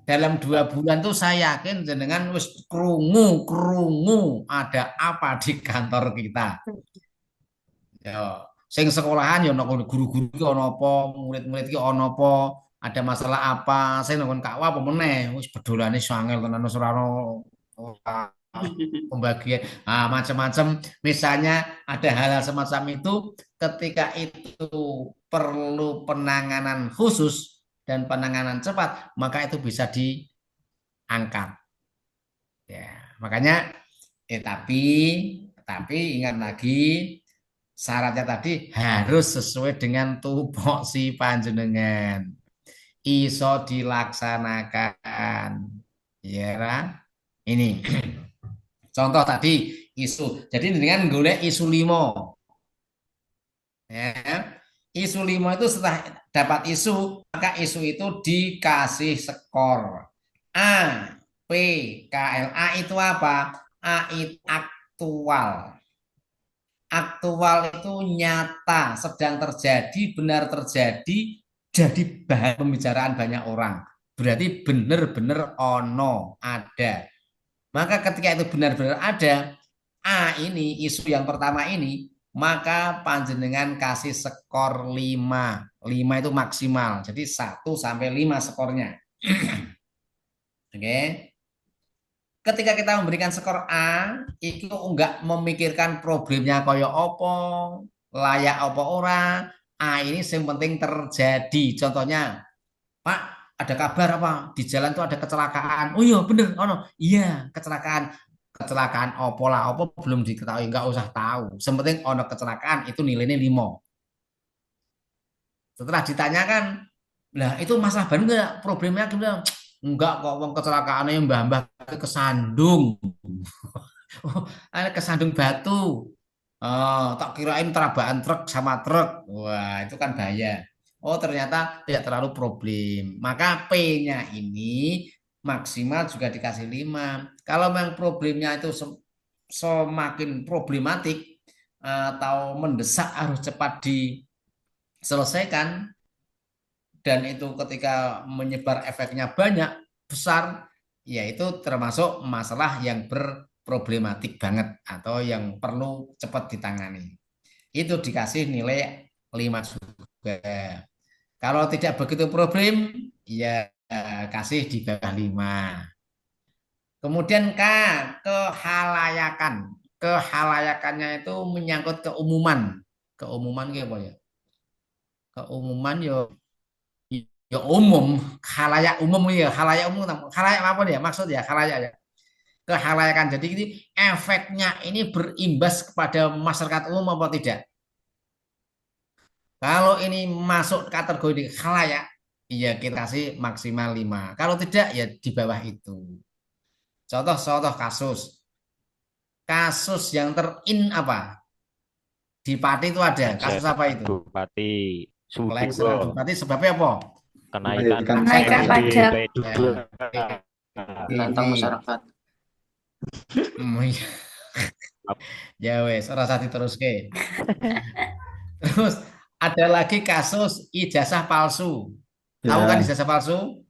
Speaker 2: dalam 2 bulan tuh saya yakin jenengan wis krungu ada apa di kantor kita. Ya, sing sekolahan ya ono guru-guru ki ono apa, murid-murid ki ono apa, ada masalah apa, sing nongkon kakwa apa meneh, wis bedolane sangel tenan wis ora ono pembagian. Ah, macam-macam. Misalnya ada hal-hal semacam itu, ketika itu perlu penanganan khusus dan penanganan cepat, maka itu bisa diangkat. Ya, makanya tapi ingat lagi syaratnya tadi harus sesuai dengan tupoksi panjenengan. Iso dilaksanakan. Ya kan? Ini. Contoh tadi isu. Jadi dengan golek isu 5. Ya. Isu 5 itu setelah dapat isu, maka isu itu dikasih skor. A, P, K, L. A itu apa? A itu aktual. Aktual itu nyata, sedang terjadi, benar terjadi, jadi bahan pembicaraan banyak orang. berarti benar-benar ono, ada. Maka ketika itu benar-benar ada, A ini, isu yang pertama ini, maka panjenengan kasih skor 5. 5 itu maksimal. Jadi 1 sampai 5 skornya. Oke. Ketika kita memberikan skor A, itu enggak memikirkan problemnya koyo opo, layak opo ora. A ini yang penting terjadi. Contohnya, Pak, ada kabar apa? Di jalan tuh ada kecelakaan. Oh iya, bener. Oh no. Iya, kecelakaan. Kecelakaan opo lah, opo belum diketahui, nggak usah tahu. Yang penting ono kecelakaan itu nilainya 5. Setelah ditanyakan, lah itu masalah baru nggak? Problemnya gimana? Enggak kok, wong kecelakaannya mbah-mbah kesandung. Oh, ada kesandung batu. Oh, tak kirain terabaan truk sama truk. Wah, itu kan bahaya. Oh, ternyata tidak terlalu problem. Maka P-nya ini maksimal juga dikasih 5. Kalau memang problemnya itu semakin problematik atau mendesak harus cepat diselesaikan, dan itu ketika menyebar efeknya banyak, besar, yaitu termasuk masalah yang berproblematik banget atau yang perlu cepat ditangani. Itu dikasih nilai 5 juga. Kalau tidak begitu problem, ya kasih di bawah 5. Kemudian K, kehalayakan. Kehalayakannya itu menyangkut keumuman. Keumuman apa ya? Keumuman ya umum, khalayak umum ya, khalayak umum, khalayak apa ya maksud ya, khalayak ya, kehalayakan. Jadi ini efeknya ini berimbas kepada masyarakat umum apa tidak? Kalau ini masuk kategori khalayak, ya kita kasih maksimal 5. Kalau tidak ya di bawah itu. Contoh kasus. Kasus yang terin apa? Di Pati itu ada. Kasus apa itu?
Speaker 4: Bupati
Speaker 2: Pelaksanaan
Speaker 4: Sudiwo,
Speaker 2: Bupati sebabnya apa?
Speaker 4: kenaikan
Speaker 7: Kenaikan pajak.
Speaker 8: Menantang masyarakat.
Speaker 2: Ya wes, rasa diteruske. Terus ada lagi kasus ijazah palsu. Tahu kan ijazah palsu?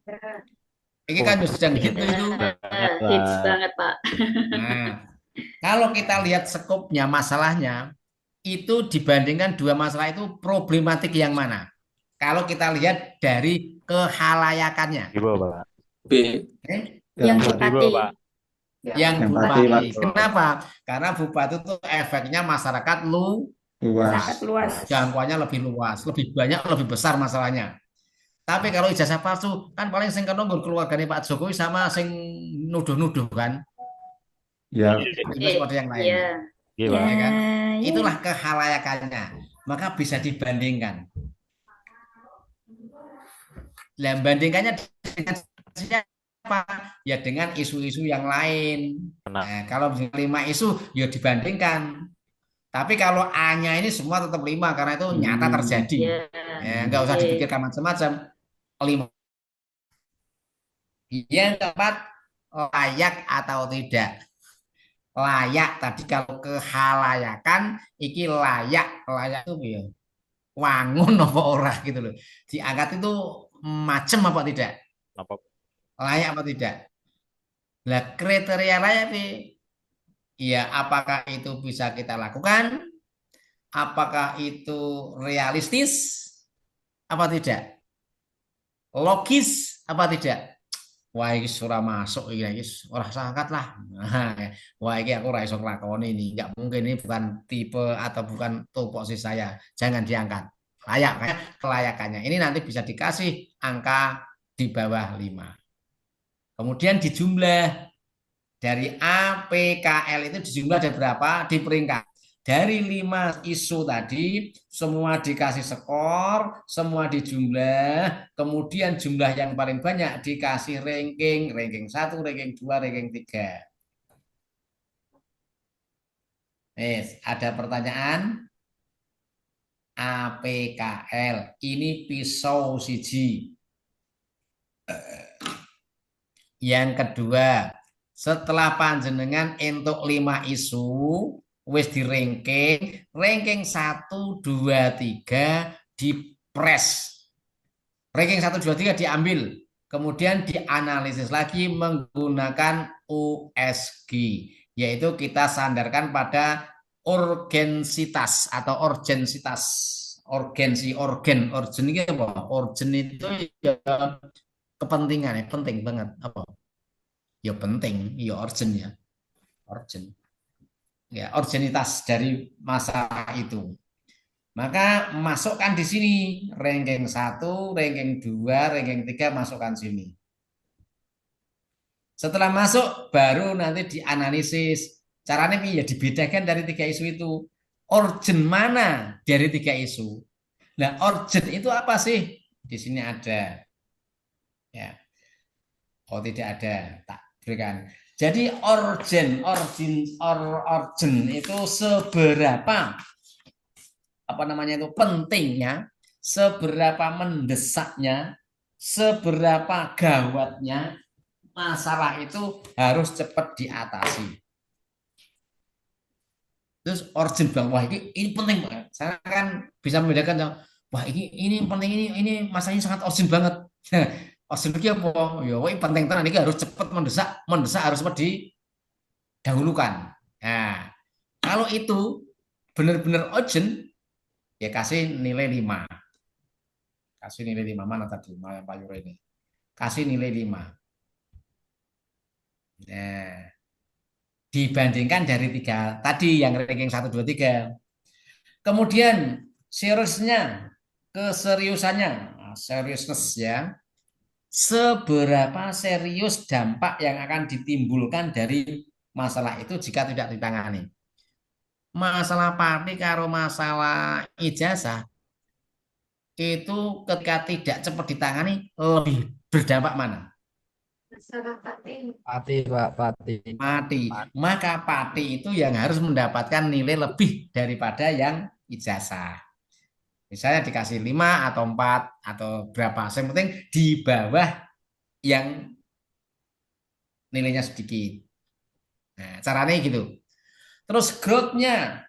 Speaker 2: Ini kan sedang gitu itu.
Speaker 3: Hits banget, Pak.
Speaker 2: Nah, kalau kita lihat skopnya masalahnya, itu dibandingkan dua masalah itu problematik yang mana? Kalau kita lihat dari kehalayakannya.
Speaker 4: Ibu, Pak.
Speaker 8: B.
Speaker 3: Yang
Speaker 4: Ibu,
Speaker 3: Bupati.
Speaker 4: Pak.
Speaker 2: Yang
Speaker 8: Bupati,
Speaker 2: bupati.
Speaker 8: Pak.
Speaker 2: Kenapa? Karena bupati itu efeknya masyarakat
Speaker 7: Sangat luas.
Speaker 2: jangkauannya lebih luas, lebih banyak, lebih besar masalahnya. Tapi kalau ijazah palsu kan paling sing kena keluarganya Pak Jokowi sama sing nuduh-nuduh kan.
Speaker 8: Ya.
Speaker 2: Itu seperti yang lain.
Speaker 3: Iya.
Speaker 4: Iya, Pak.
Speaker 2: Ya kan?
Speaker 3: Ya.
Speaker 2: Itulah kehalayakannya. Maka bisa dibandingkan. Nah, bandingkannya dengan siapa? Ya dengan isu-isu yang lain. Nah, kalau 5 isu, ya dibandingkan. Tapi kalau A-nya ini semua tetap 5 karena itu nyata terjadi.
Speaker 3: Iya.
Speaker 2: Ya, nggak usah dipikirkan macam-macam. 5. Yang keempat, layak atau tidak. Layak tadi kalau kehalayakan, iki layak itu ya wangun apa ora gitu loh. Diangkat itu macem apa tidak? Layak apa tidak? Nah, kriteria layak ya apakah itu bisa kita lakukan? Apakah itu realistis? Apa tidak? Logis apa tidak? Wah, ini surah masuk ini ora sangat lah. Wah, ini aku ora iso nglakoni ini. Enggak mungkin, ini bukan tipe atau bukan tupoksi saya. Jangan diangkat. Layak kan kelayakannya. Ini nanti bisa dikasih angka di bawah 5. Kemudian dijumlah dari A, P, K, L itu dijumlah dari berapa? Di peringkat. Dari 5 isu tadi, semua dikasih skor, semua dijumlah, kemudian jumlah yang paling banyak dikasih ranking 1, ranking 2, ranking 3. Ada pertanyaan? A, P, K, L. Ini pisau siji. Yang kedua, setelah panjenengan entuk 5 isu, wis di ranking 1, 2, 3 dipres. Ranking 1, 2, 3 diambil. kemudian dianalisis lagi menggunakan USG, yaitu kita sandarkan pada urgensitas atau urgensitas. Organ ini apa? Organ itu ya kepentingan, ya penting banget apa? Ya penting, ya urgent ya. Urgent. Ya, urgenitas dari masalah itu. Maka masukkan di sini ranking 1, ranking 2, ranking 3 masukkan sini. Setelah masuk baru nanti dianalisis. Caranya ya dibedakan dari 3 isu itu. Urgent mana dari 3 isu? Nah, urgent itu apa sih? Di sini ada. Ya. Oh, tidak ada. Tak berikan. Jadi urgent itu seberapa apa namanya itu pentingnya, seberapa mendesaknya, seberapa gawatnya masalah itu harus cepat diatasi. Terus urgent bang, wah ini penting banget. Saya kan bisa membedakan, wah ini penting, ini masalahnya sangat urgent banget. Urgent itu apa? Ya, wah, ini penting tenan, ini harus cepat mendesak harus cepat didahulukan. Nah, kalau itu benar-benar urgent, ya kasih nilai 5. Kasih nilai 5 mana tadi? Yang Pak Yura ini. Kasih nilai 5. Nah, dibandingkan dari 3 tadi yang ranking 1, 2, 3. Kemudian seriusnya, keseriusannya, seriousness ya. Seberapa serius dampak yang akan ditimbulkan dari masalah itu jika tidak ditangani. Masalah parti karo masalah ijazah itu ketika tidak cepat ditangani lebih berdampak mana?
Speaker 9: Pati, Pak, pati.
Speaker 2: Mati. Maka pati itu yang harus mendapatkan nilai lebih daripada yang ijazah. Misalnya dikasih 5 atau 4 atau berapa. Yang penting di bawah yang nilainya sedikit. Nah, caranya gitu. Terus growth-nya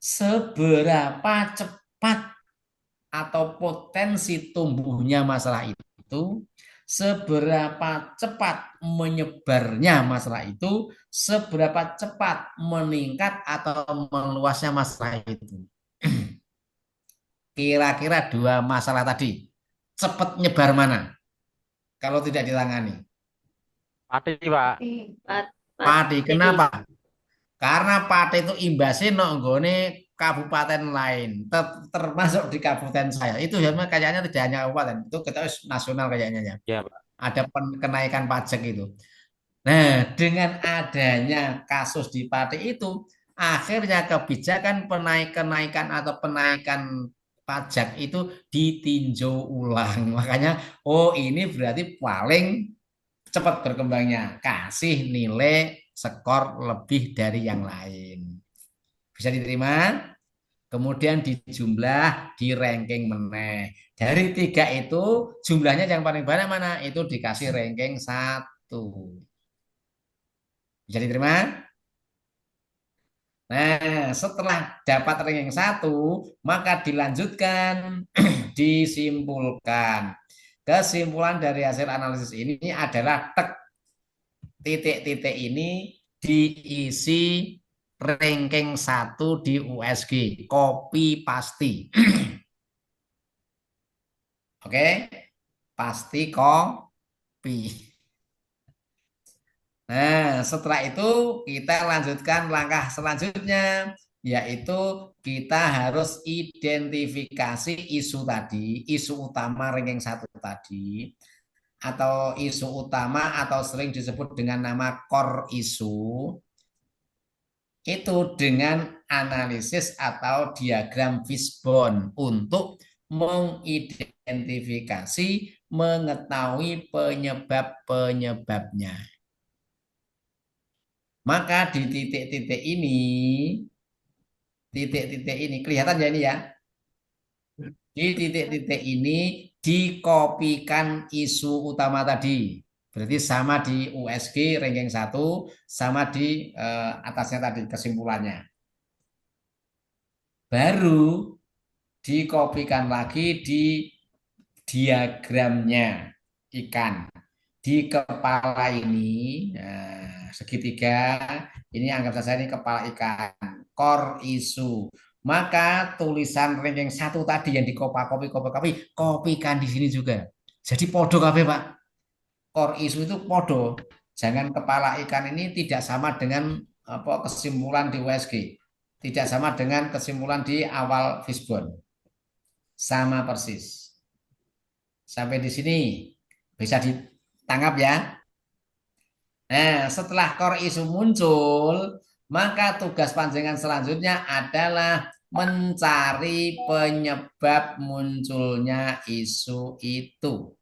Speaker 2: seberapa cepat atau potensi tumbuhnya masalah itu, seberapa cepat menyebarnya masalah itu, seberapa cepat meningkat atau meluasnya masalah itu. Kira-kira 2 masalah tadi, cepat nyebar mana kalau tidak ditangani?
Speaker 4: Pati, Pak.
Speaker 2: Pati. Kenapa? Karena pati itu imbasnya nonggone kabupaten lain, termasuk di kabupaten saya. Itu kayaknya tidak hanya kabupaten, itu kita nasional kayaknya ya.
Speaker 4: Ya, Pak.
Speaker 2: Ada kenaikan pajak itu. Nah, dengan adanya kasus di Pati itu, akhirnya kebijakan kenaikan atau penaikan pajak itu ditinjau ulang. Makanya, oh ini berarti paling cepat berkembangnya. Kasih nilai skor lebih dari yang lain. Bisa diterima? Kemudian dijumlah, di ranking meneh. Dari 3 itu, jumlahnya yang paling banyak mana? Itu dikasih ranking 1. Bisa diterima? Nah, setelah dapat ranking 1, maka dilanjutkan, disimpulkan. Kesimpulan dari hasil analisis ini adalah titik-titik ini diisi ranking 1 di USG. Copy pasti. Oke? Pasti copy. Nah, setelah itu kita lanjutkan langkah selanjutnya, yaitu kita harus identifikasi isu tadi, isu utama ranking 1 tadi, atau isu utama atau sering disebut dengan nama core isu, itu dengan analisis atau diagram fishbone untuk mengidentifikasi, mengetahui penyebab-penyebabnya. Maka di titik-titik ini kelihatan ya ini ya. Di titik-titik ini dikopikan isu utama tadi. Berarti sama di USG ranking 1, sama di atasnya tadi kesimpulannya. Baru dikopikan lagi di diagramnya. ikan. Di kepala ini, segitiga, ini anggap saja ini kepala ikan, core isu. Maka tulisan ranking 1 tadi yang kopikan di sini juga. Jadi podo kabeh, Pak. Core isu itu podo. Jangan kepala ikan ini tidak sama dengan apa kesimpulan di USG. Tidak sama dengan kesimpulan di awal Fishbone. Sama persis. Sampai di sini bisa ditangkap ya. Nah, setelah core isu muncul, maka tugas panjangan selanjutnya adalah mencari penyebab munculnya isu itu.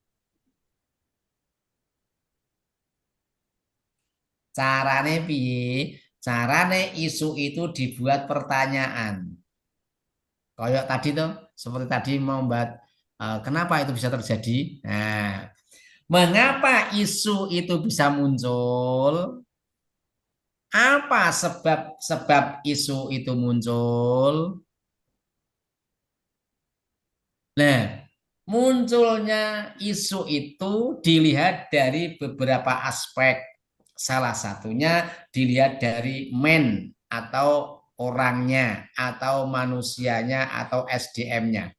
Speaker 2: Carane piye? Carane isu itu dibuat pertanyaan. Kayak tadi tuh, seperti tadi membuat kenapa itu bisa terjadi? Nah, mengapa isu itu bisa muncul? Apa sebab isu itu muncul? Nah, munculnya isu itu dilihat dari beberapa aspek. Salah satunya dilihat dari man atau orangnya atau manusianya atau SDM-nya.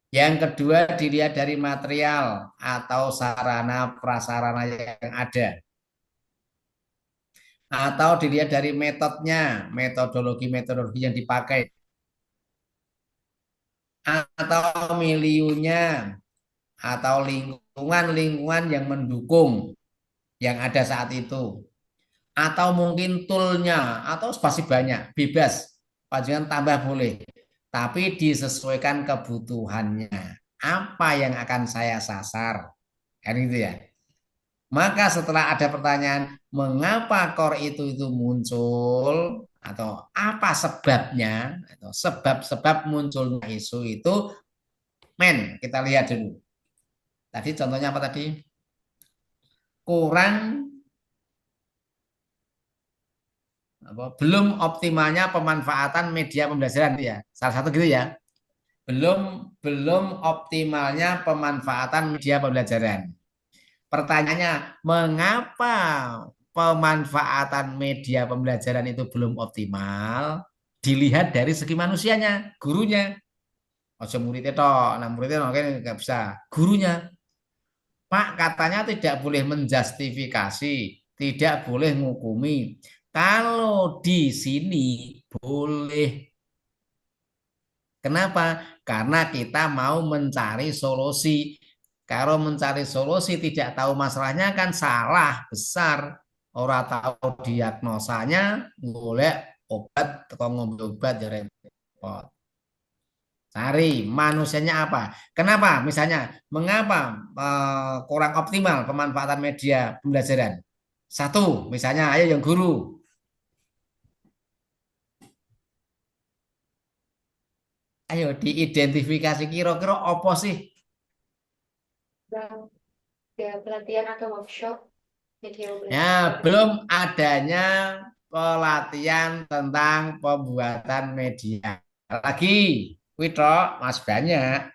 Speaker 2: Yang kedua dilihat dari material atau sarana prasarana yang ada. Atau dilihat dari metodenya, metodologi yang dipakai. Atau miliunya, atau lingkungan yang mendukung yang ada saat itu. Atau mungkin toolnya, atau spasi banyak, bebas. Panjangan tambah boleh. Tapi disesuaikan kebutuhannya. Apa yang akan saya sasar? Kan gitu ya. Maka setelah ada pertanyaan, mengapa core itu muncul? Atau apa sebabnya? Atau sebab-sebab munculnya isu itu, kita lihat dulu. Tadi contohnya apa tadi? Belum optimalnya pemanfaatan media pembelajaran ya. Salah satu gitu ya. Belum optimalnya pemanfaatan media pembelajaran. Pertanyaannya, mengapa pemanfaatan media pembelajaran itu belum optimal? Dilihat dari segi manusianya, gurunya. Ojo muridnya toh, nah muridnya mungkin nggak bisa. Gurunya, Pak, katanya tidak boleh menjustifikasi, tidak boleh ngukumi. Kalau di sini boleh. Kenapa? Karena kita mau mencari solusi. Kalau mencari solusi tidak tahu masalahnya kan salah besar. Orang tahu diagnosanya, golek obat atau ngombe obat ya repot. Cari manusianya apa? Kenapa? Misalnya, mengapa kurang optimal pemanfaatan media pembelajaran? Satu, misalnya, ayo yang guru. Ayo diidentifikasi kira-kira apa sih?
Speaker 6: Ya, pelatihan atau workshop media
Speaker 2: Ya, belum adanya pelatihan tentang pembuatan media. Lagi, Wito, Mas banyak.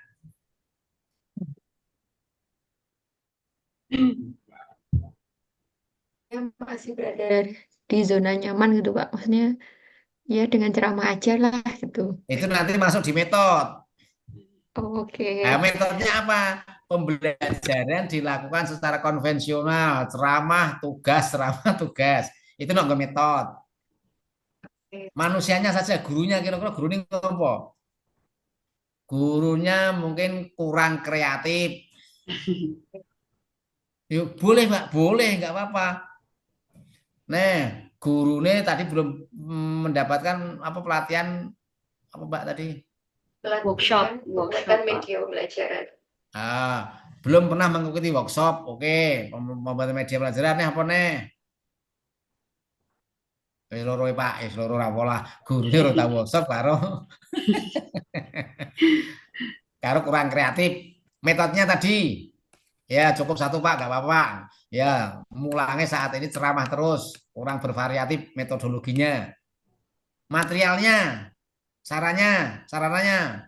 Speaker 6: yang masih berada di zona nyaman gitu Pak. Maksudnya ya dengan ceramah aja lah gitu.
Speaker 2: Itu nanti masuk di metode.
Speaker 6: Oke.
Speaker 2: Nah, metodenya apa? Pembelajaran dilakukan secara konvensional, ceramah, tugas. Itu nggak metode. Manusianya saja, gurunya kira-kira guru ini apa? Gurunya mungkin kurang kreatif. Yuk, boleh Mbak, boleh, nggak apa-apa. Nah, gurunya tadi belum mendapatkan apa pelatihan apa Mbak tadi?
Speaker 3: Workshop.
Speaker 6: Pembuatan media pembelajaran.
Speaker 2: Belum pernah mengikuti workshop. Oke, pembuatan media pelajaran nih apa nih? Loro Pak, loro ra pola. Gurune ora tau workshop karo kurang kreatif. Metodenya tadi ya cukup satu Pak, nggak apa-apa. Ya, mulangnya saat ini ceramah terus, kurang bervariatif metodologinya. Materialnya, sarananya,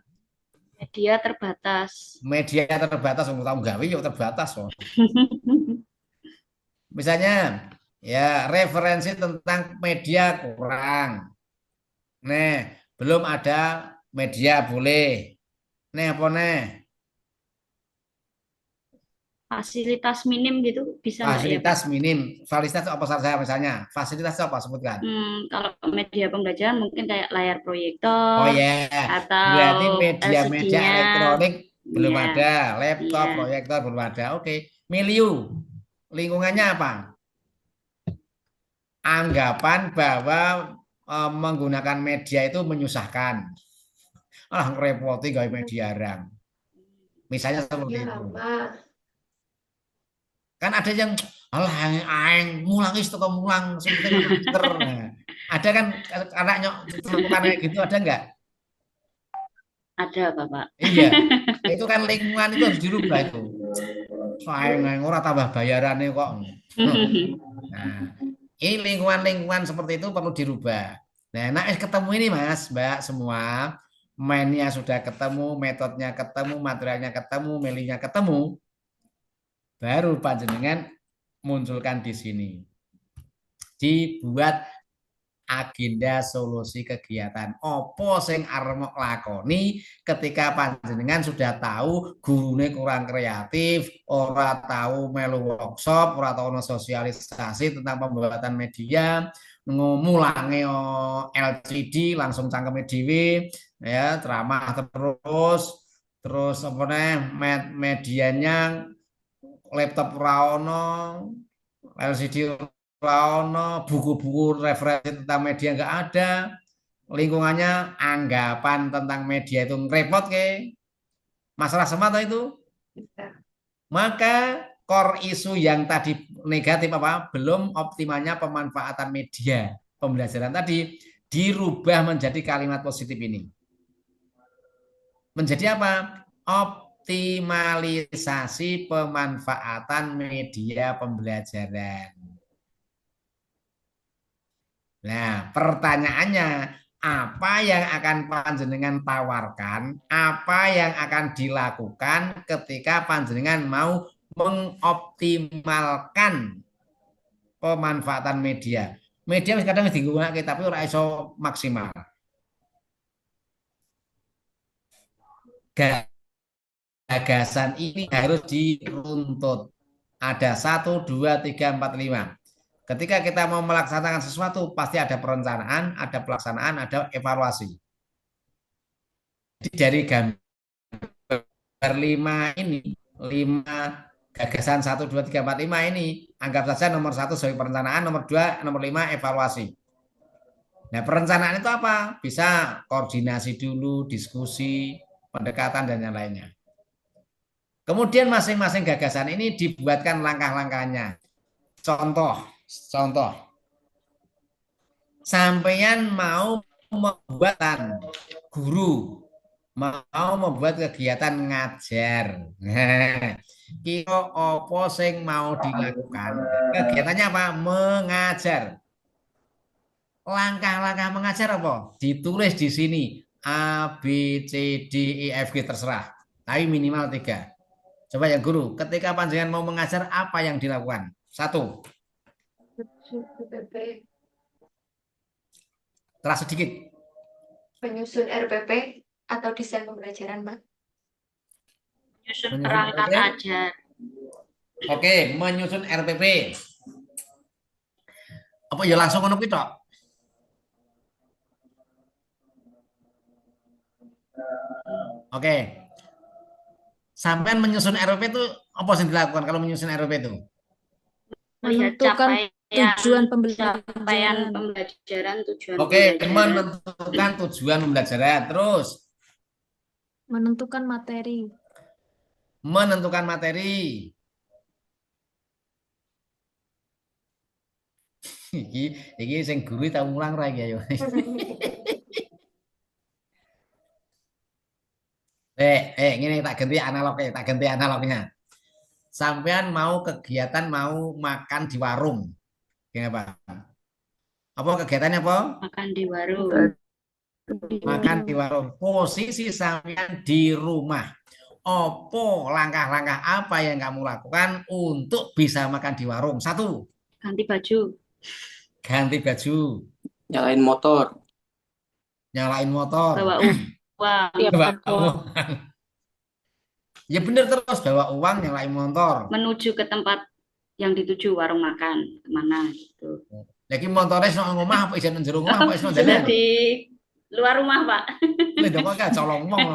Speaker 3: Media terbatas.
Speaker 2: Media terbatas, wong tahu gawe yo terbatas kok. Misalnya ya referensi tentang media kurang. Nih, belum ada media boleh. Nih apa nih?
Speaker 3: Fasilitas minim gitu bisa nggak ya, Pak?
Speaker 2: Fasilitas minim. Fasilitas apa saja misalnya? Fasilitas apa sebutkan?
Speaker 3: Kalau media pembelajaran mungkin kayak layar
Speaker 2: Oh
Speaker 3: proyektor
Speaker 2: ya,
Speaker 3: atau
Speaker 2: berarti media-media
Speaker 3: LCD-nya.
Speaker 2: elektronik belum
Speaker 3: Ya,
Speaker 2: ada, laptop,
Speaker 3: iya.
Speaker 2: proyektor belum ada. Oke, milieu, lingkungannya apa? Anggapan bahwa menggunakan media itu menyusahkan. Ah, ngerepoti gawe media arang. Misalnya seperti
Speaker 6: Ya,
Speaker 2: itu.
Speaker 6: Pak.
Speaker 2: Kan ada yang alah aeng mulang itu kok mulang sing penting ana pinter. Nah, ada kan anak nyok celutukan kayak gitu ada enggak?
Speaker 3: Ada, Bapak.
Speaker 2: Iya. Itu kan lingkungan itu harus dirubah itu. Aeng ora tambah bayarannya kok. Nah, ini lingkungan-lingkungan seperti itu perlu dirubah. Nah, ketemu ini Mas, Mbak semua, mainnya sudah ketemu, metodenya ketemu, materialnya ketemu, melinya ketemu, baru panjenengan munculkan di sini. Dibuat agenda solusi kegiatan. Opo sing arep lakoni ketika panjenengan sudah tahu gurune kurang kreatif, ora tahu melu workshop, ora tahu sosialisasi tentang pembuatan media, ngumulange LCD langsung cangkeme dhewe ya, ceramah terus terus apa nih medianya laptop ora ono, LCD ono, buku-buku referensi tentang media nggak ada, lingkungannya anggapan tentang media itu ngerepot ke masalah semata itu, maka core isu yang tadi negatif apa belum optimalnya pemanfaatan media pembelajaran tadi dirubah menjadi kalimat positif ini. Menjadi apa? Optimalisasi pemanfaatan media pembelajaran. Nah, pertanyaannya, apa yang akan panjenengan tawarkan, apa yang akan dilakukan ketika panjenengan mau mengoptimalkan pemanfaatan media. Media kadang digunakan tapi ora iso maksimal. Gagasan ini harus diruntut. Ada 1, 2, 3, 4, 5. Ketika kita mau melaksanakan sesuatu, pasti ada perencanaan, ada pelaksanaan, ada evaluasi. Jadi dari gambar 5 ini, 5 gagasan 1, 2, 3, 4, 5 ini, anggap saja nomor 1 sebagai perencanaan, nomor 2, nomor 5 evaluasi. Nah, perencanaan itu apa? Bisa koordinasi dulu, diskusi, pendekatan, dan yang lainnya. Kemudian masing-masing gagasan ini dibuatkan langkah-langkahnya. Contoh, sampeyan mau membuatan guru, mau membuat kegiatan ngajar. Kira apa sing mau dilakukan? Kegiatannya apa? Mengajar. Langkah-langkah mengajar apa? Ditulis di sini. A, B, C, D, E, F, G terserah. Tapi minimal 3. Coba ya guru, ketika panjenengan mau mengajar apa yang dilakukan? 1. Telah sedikit.
Speaker 6: Menyusun RPP atau desain pembelajaran, Pak.
Speaker 3: Menyusun
Speaker 2: Menyusun
Speaker 3: perangkat
Speaker 2: RPP.
Speaker 3: ajar.
Speaker 2: Oke, menyusun RPP. Apa ya langsung ngono kuwi tok? Oke. Sampean menyusun RPP itu apa yang dilakukan kalau menyusun RPP itu?
Speaker 3: Melihat
Speaker 7: Menentukan tujuan
Speaker 3: capaian
Speaker 7: pembelajaran.
Speaker 3: pembelajaran, tujuan
Speaker 2: Oke,
Speaker 3: pembelajaran.
Speaker 2: menentukan tujuan pembelajaran. Terus
Speaker 7: Menentukan materi.
Speaker 2: menentukan materi. Iki sing guru tau mulang ra iki ayo. Ngene tak ganti analognya. Sampean mau kegiatan mau makan di warung. Gimana, Pak? Apa kegiatannya apa?
Speaker 3: Makan di warung.
Speaker 2: Makan di warung. Posisi sampean di rumah. Opo langkah-langkah apa yang kamu lakukan untuk bisa makan di warung? Satu,
Speaker 3: Ganti baju.
Speaker 2: ganti baju,
Speaker 8: Nyalain motor.
Speaker 2: nyalain motor,
Speaker 3: Bawa uang.
Speaker 2: bawa uang. Ya bener terus bawa uang, nyalain motor.
Speaker 3: Menuju ke tempat yang dituju, warung makan. Kemana gitu.
Speaker 2: Lagi motornya nang omah apa isen nang jero omah apa isen
Speaker 3: Sudah
Speaker 2: jalan?
Speaker 3: di luar rumah, Pak.
Speaker 2: Lha kok gak colong wong.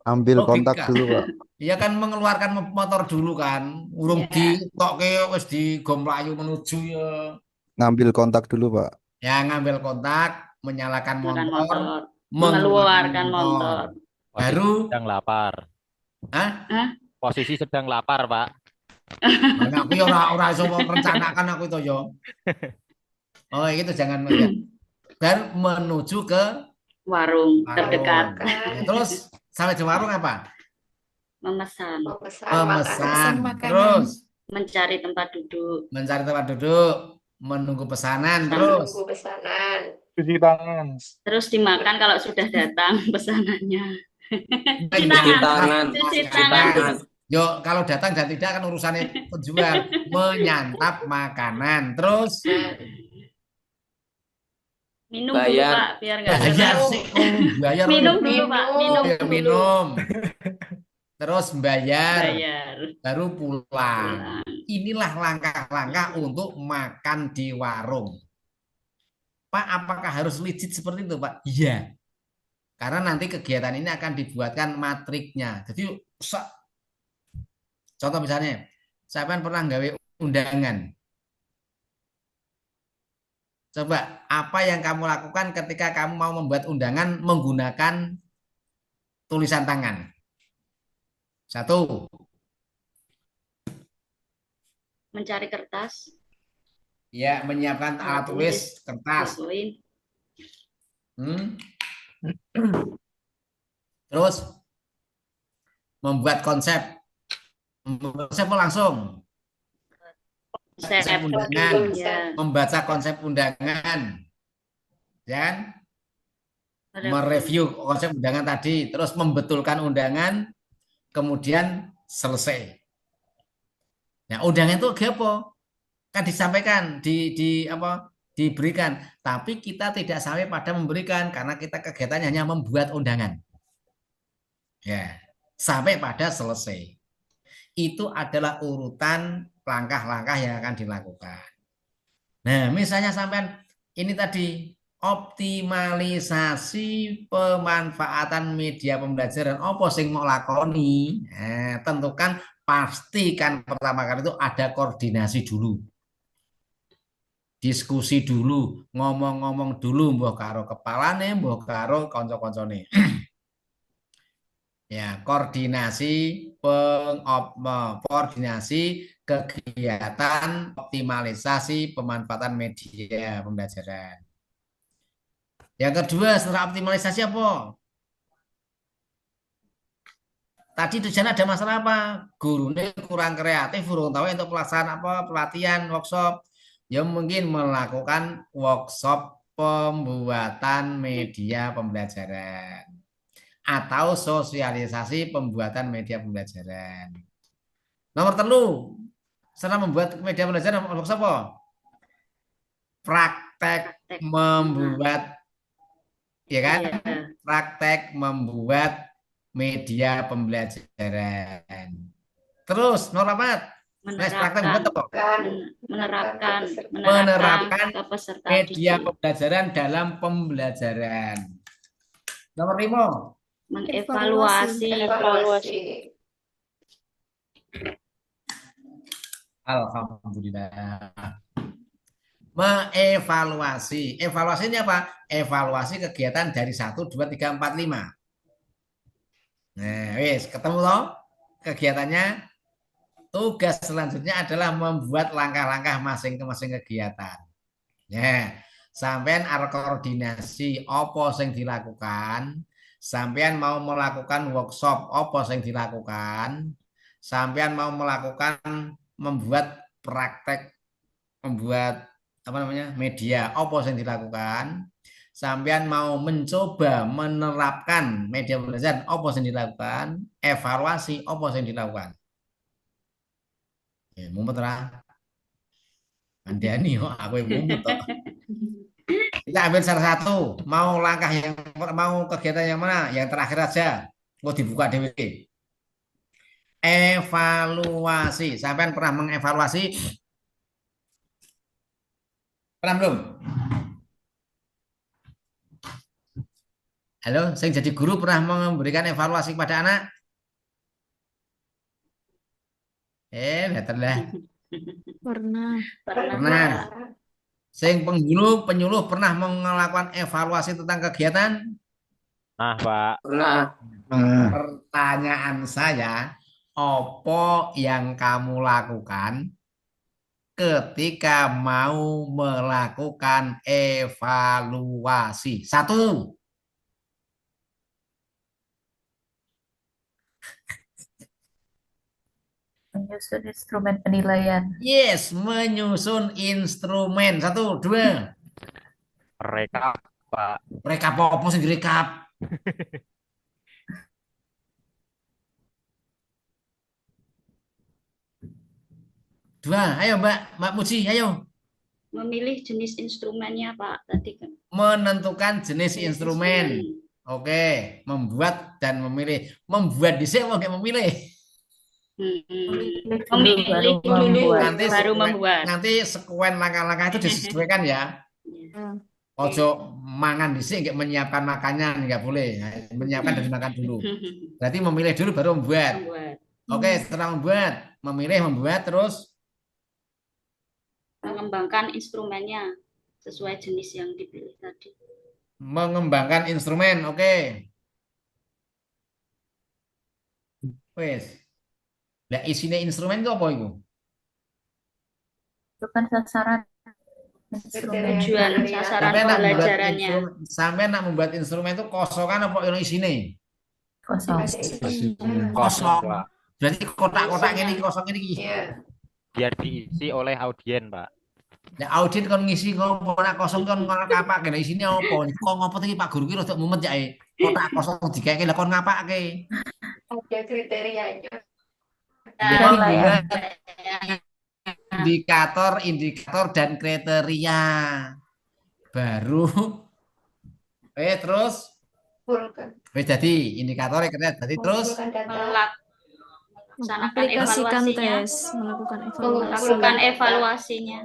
Speaker 9: Ambil kontak
Speaker 2: Logika.
Speaker 9: dulu, Pak.
Speaker 2: Iya kan mengeluarkan motor dulu kan. Urung
Speaker 3: Ya.
Speaker 2: ditokke wis digomlayu menuju ya.
Speaker 9: Ngambil kontak dulu, Pak.
Speaker 2: Ya ngambil kontak, menyalakan
Speaker 3: Makan
Speaker 2: motor,
Speaker 3: motor.
Speaker 2: mengeluarkan
Speaker 3: Mengeluarkan motor.
Speaker 2: Baru,
Speaker 4: sedang lapar.
Speaker 2: hah?
Speaker 4: Posisi sedang lapar, Pak.
Speaker 2: Nah, aku ya ora iso merencanakan aku itu yo. Oh, itu jangan ya. Baru menuju ke
Speaker 3: Warung
Speaker 2: warung.
Speaker 3: terdekat.
Speaker 2: Ya, terus sampai di warung apa?
Speaker 3: Memesan.
Speaker 2: Memesan.
Speaker 6: makanan.
Speaker 2: Terus
Speaker 3: Mencari tempat duduk.
Speaker 2: mencari tempat duduk, menunggu pesanan, terus
Speaker 5: Cuci tangan.
Speaker 3: Terus dimakan kalau sudah datang pesanannya.
Speaker 2: Cuci
Speaker 8: tangan.
Speaker 3: Cuci
Speaker 2: Cuci
Speaker 3: tangan.
Speaker 2: tangan. Yo, kalau datang dan tidak kan urusannya penjual menyantap makanan. Terus
Speaker 3: Minum dulu,
Speaker 8: Bayar.
Speaker 3: Pak, biar nggak
Speaker 2: bayar
Speaker 3: lemes.
Speaker 2: sih, bayar.
Speaker 3: Minum dulu, Pak. Minum
Speaker 2: Ya,
Speaker 3: dulu.
Speaker 2: minum. Terus bayar,
Speaker 3: Bayar.
Speaker 2: baru pulang.
Speaker 3: Pulang.
Speaker 2: Inilah langkah-langkah untuk makan di warung. Pak, apakah harus legit seperti itu, Pak? Iya. Karena nanti kegiatan ini akan dibuatkan matriknya. Jadi, contoh misalnya, saya kan pernah gawe undangan. Coba, apa yang kamu lakukan ketika kamu mau membuat undangan menggunakan tulisan tangan? Satu,
Speaker 3: Mencari kertas.
Speaker 2: ya menyiapkan alat tulis kertas.
Speaker 3: Poin.
Speaker 2: Terus membuat konsep. Membuat konsep langsung. Konsep undangan.
Speaker 3: Ya.
Speaker 2: Membaca konsep undangan. Dan mereview konsep undangan tadi. Terus membetulkan undangan. Kemudian selesai. Nah, undangan itu apa? Kan disampaikan, diberikan. Tapi kita tidak sampai pada memberikan karena kita kegiatannya hanya membuat undangan. Ya, sampai pada selesai. Itu adalah urutan langkah-langkah yang akan dilakukan. Nah, misalnya sampean ini tadi optimalisasi pemanfaatan media pembelajaran. Apa sing mau lakoni? Nah, tentukan pastikan pertama kali itu ada koordinasi dulu. Diskusi dulu, ngomong-ngomong dulu mbah karo kepalane, mbah karo kanca-kancane. Ya, koordinasi kegiatan optimalisasi pemanfaatan media pembelajaran. Yang kedua, setelah optimalisasi apa? Tadi di sana ada masalah apa? Gurunya kurang kreatif, kurang tahu untuk pelaksanaan apa, pelatihan, workshop. Ya mungkin melakukan workshop pembuatan media pembelajaran atau sosialisasi pembuatan media pembelajaran. Nomor 3, setelah membuat media pembelajaran workshop apa? Praktek membuat, ya kan? Praktek membuat media pembelajaran. Terus nomor 4, menerapkan media pembelajaran dalam pembelajaran. Nomor 5,
Speaker 3: mengevaluasi.
Speaker 2: Alhamdulillah. Mengevaluasi. Evaluasinya apa? Evaluasi kegiatan dari 1, 2, 3, 4, 5. Nah, wis ketemu loh kegiatannya. Tugas selanjutnya adalah membuat langkah-langkah masing-masing kegiatan. Ya, sampean arep koordinasi apa sing dilakukan, sampean mau melakukan workshop apa sing dilakukan, sampean mau melakukan membuat praktek membuat media apa sing dilakukan, sampean mau mencoba menerapkan media belajar, apa yang dilakukan? Evaluasi, apa yang dilakukan? Ya, mumpet ra. Andani kok aku yang mumpet tok. Kita ambil salah satu. Mau langkah yang mau kegiatan yang mana? Yang terakhir aja. Mau dibuka DWG. Evaluasi. Sampean pernah mengevaluasi? Pernah belum? Halo, saya jadi guru pernah memberikan evaluasi kepada anak? Datang dah.
Speaker 7: Pernah.
Speaker 2: Pernah. Sing penyuluh pernah melakukan evaluasi tentang kegiatan?
Speaker 4: Nah, Pak.
Speaker 8: Pernah.
Speaker 2: Pertanyaan saya, apa yang kamu lakukan ketika mau melakukan evaluasi? Satu,
Speaker 1: Menyusun instrumen penilaian.
Speaker 2: yes, menyusun instrumen. Satu, dua,
Speaker 4: Rekap, Pak.
Speaker 2: rekap apa sih rekap? Dua, ayo Mbak Muji, ayo.
Speaker 3: Memilih jenis instrumennya, Pak, tadi kan.
Speaker 2: Menentukan jenis instrumen. Oke, membuat dan memilih. Membuat dhisik apa nggak memilih?
Speaker 3: Memilih dulu,
Speaker 2: Nanti
Speaker 3: baru
Speaker 2: sekuen,
Speaker 3: membuat.
Speaker 2: nanti sekuen langkah-langkah itu disesuaikan ya. Ojo mangan dhisik nggak menyiapkan makannya nggak boleh. Menyiapkan dan dimakan dulu. Berarti memilih dulu baru membuat.
Speaker 3: Membuat.
Speaker 2: Oke, setelah membuat, memilih, membuat, terus
Speaker 3: Mengembangkan instrumennya sesuai jenis yang dipilih tadi.
Speaker 2: mengembangkan instrumen. Oke. Wes. Lah isinya instrumen itu apa itu?
Speaker 1: Tentukan sasaran instrumen.
Speaker 3: Tujuan sasaran pembelajarannya.
Speaker 2: Sampai nak membuat instrumen itu kosongan apa yang isinya?
Speaker 1: Kosong.
Speaker 2: Kosong.
Speaker 4: Pak.
Speaker 2: Berarti kotak-kotak ini kosong ini.
Speaker 4: Biar diisi oleh audien, Pak.
Speaker 2: Ya audit kon ngisi ngopo nak kosong kon ngapake nah isine apa? Kok ngopo iki Pak Guru ki rada mumet ya kotak kosong dikeke lah kon ngapake?
Speaker 6: Ada kriterianya.
Speaker 2: Membuat indikator dan kriteria. Baru terus wis dadi indikator kriteria dadi terus
Speaker 3: Melaksanakan
Speaker 7: Aplikasikan
Speaker 3: evaluasinya.
Speaker 7: tes, melakukan evaluasi.
Speaker 3: Melakukan evaluasinya.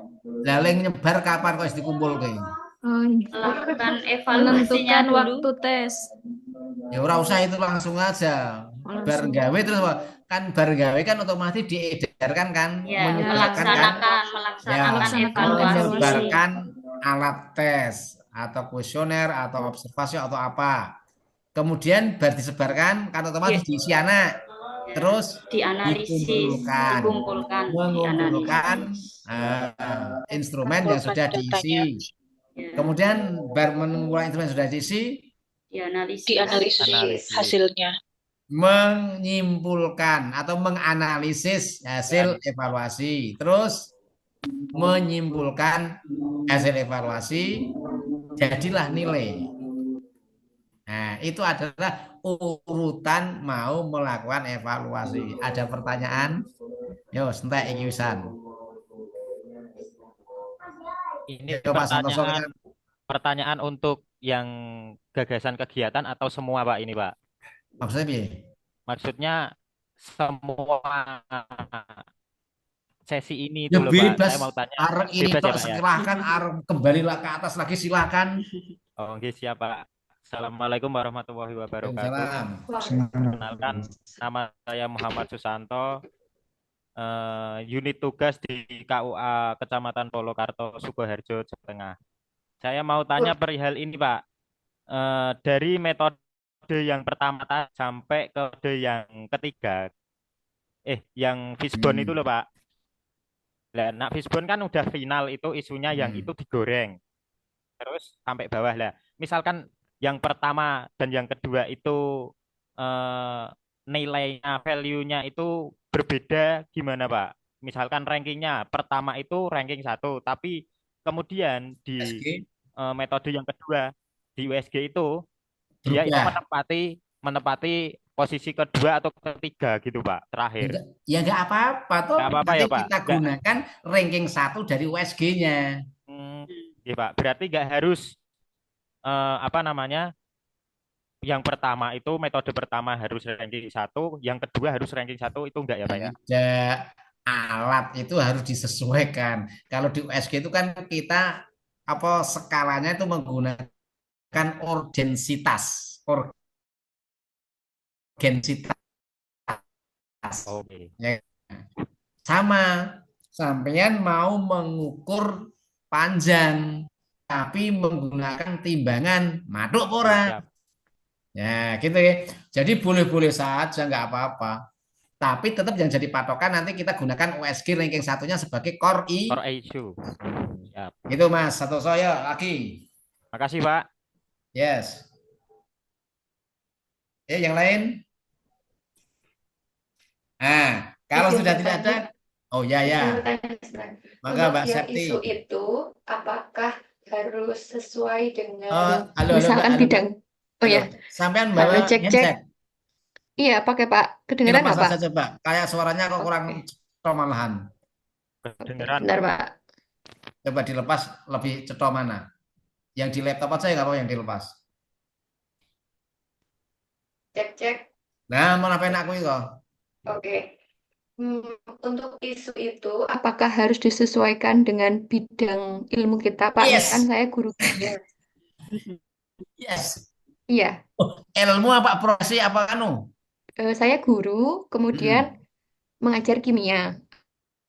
Speaker 2: laling nyebar kapan kok wis dikumpulke?
Speaker 7: Oh, iya.
Speaker 3: Melakukan evaluasinya
Speaker 7: Menentukan
Speaker 3: dulu.
Speaker 7: waktu tes.
Speaker 2: Ya ora usah itu langsung aja. Bar gawe terus apa? Kan bar gawe kan otomatis diedarkan kan,
Speaker 3: Ya,
Speaker 2: menyuarakan kan.
Speaker 3: melaksanakan
Speaker 2: Ya,
Speaker 3: evaluasi.
Speaker 2: menyebarkan alat tes atau kuesioner atau observasi atau apa. Kemudian bar disebarkan kan otomatis diisi anak. Terus
Speaker 3: Dianalisis, dikumpulkan,
Speaker 2: mengumpulkan instrumen yang sudah diisi. Kemudian bar mengumpulkan instrumen yang sudah diisi,
Speaker 3: dianalisis
Speaker 4: hasilnya.
Speaker 2: menyimpulkan atau menganalisis hasil evaluasi. Terus menyimpulkan hasil evaluasi, jadilah nilai. Nah, itu adalah urutan mau melakukan evaluasi. Ada pertanyaan? Yo, entek iki wisan.
Speaker 4: Ini
Speaker 2: Yo, Pak Santoso,
Speaker 4: pertanyaan untuk yang gagasan kegiatan atau semua, Pak, ini, Pak?
Speaker 2: maksudnya piye?
Speaker 4: Maksudnya semua sesi ini
Speaker 2: Ya
Speaker 4: itu loh, Pak.
Speaker 2: bebas.
Speaker 4: Saya mau tanya.
Speaker 2: Arek ini
Speaker 4: Bebas ya,
Speaker 2: tok
Speaker 4: Pak, ya?
Speaker 2: silahkan, arek kembalilah ke atas lagi silakan.
Speaker 4: Oh, oke, siap, Pak. Assalamualaikum warahmatullahi wabarakatuh.
Speaker 2: Waalaikumsalam.
Speaker 4: Perkenalkan, nama saya Muhammad Susanto. Unit tugas di KUA Kecamatan Polokarto, Sukoharjo, Jawa Tengah. Saya mau tanya perihal ini, Pak. Dari metode yang pertama sampai ke metode yang ketiga, yang Fishbone itu loh, Pak. Nah, Fishbone kan udah final itu isunya yang itu digoreng. Terus sampai bawah lah. Misalkan yang pertama dan yang kedua itu nilainya, value-nya itu berbeda gimana, Pak? Misalkan rankingnya pertama itu ranking 1, tapi kemudian di metode yang kedua di USG itu dia itu
Speaker 2: Berubah.
Speaker 4: menempati posisi kedua atau ketiga gitu Pak,
Speaker 2: Ya
Speaker 4: terakhir.
Speaker 2: nggak apa-apa toh.
Speaker 4: Nggak apa-apa
Speaker 2: Nanti
Speaker 4: ya Pak.
Speaker 2: kita
Speaker 4: Nggak,
Speaker 2: gunakan ranking 1 dari USG-nya.
Speaker 4: iya Pak. Berarti nggak harus apa namanya? Yang pertama itu metode pertama harus ranking 1, yang kedua harus ranking 1 itu enggak ya Pak ya?
Speaker 2: Tidak, alat itu harus disesuaikan. Kalau di USG itu kan kita apa skalanya itu menggunakan urgensitas, urgensitas.
Speaker 4: Oke.
Speaker 2: Ya, sama, sampean mau mengukur panjang, tapi menggunakan timbangan maduk ora.
Speaker 4: Siap.
Speaker 2: Ya, gitu ya. Jadi boleh-boleh saja, nggak apa-apa. Tapi tetap yang jadi patokan nanti kita gunakan USG ranking 1-nya sebagai core
Speaker 4: Core issue. Siap.
Speaker 2: Gitu Mas, satu saya lagi.
Speaker 4: Makasih Pak.
Speaker 2: Yes. Yang lain? Nah, kalau
Speaker 6: Izin
Speaker 2: sudah tidak ada,
Speaker 6: bertanya,
Speaker 2: oh ya ya,
Speaker 6: bertanya sebentar.
Speaker 2: maka
Speaker 6: Untuk
Speaker 2: Mbak
Speaker 6: yang
Speaker 2: Septi.
Speaker 6: isu itu, apakah harus sesuai dengan
Speaker 2: Halo,
Speaker 6: misalkan
Speaker 2: halo,
Speaker 6: bidang? Oh
Speaker 2: halo.
Speaker 6: ya,
Speaker 2: Sampean
Speaker 6: halo
Speaker 2: bawa
Speaker 6: cek cek.
Speaker 2: handset.
Speaker 6: Iya, pakai Pak. Kedengeran
Speaker 2: Dilepas
Speaker 6: nggak Pak?
Speaker 2: saja coba. Kayak suaranya kok kurang
Speaker 6: Oke,
Speaker 2: cetok malahan.
Speaker 6: oke.
Speaker 4: Kedengeran
Speaker 6: Bentar
Speaker 4: Pak.
Speaker 6: Pak.
Speaker 2: Coba dilepas lebih cetok mana? Yang di laptop aja ya nggak apa yang dilepas.
Speaker 6: Cek cek.
Speaker 2: Nah, mau ngapain aku itu?
Speaker 6: Oke. Untuk isu itu, apakah harus disesuaikan dengan bidang ilmu kita, Pak? Misalkan
Speaker 2: Yes,
Speaker 6: saya guru kimia.
Speaker 2: yes.
Speaker 6: Iya,
Speaker 2: Oh, ilmu apa profesi apa anu?
Speaker 6: saya guru, kemudian
Speaker 2: Hmm.
Speaker 6: mengajar kimia.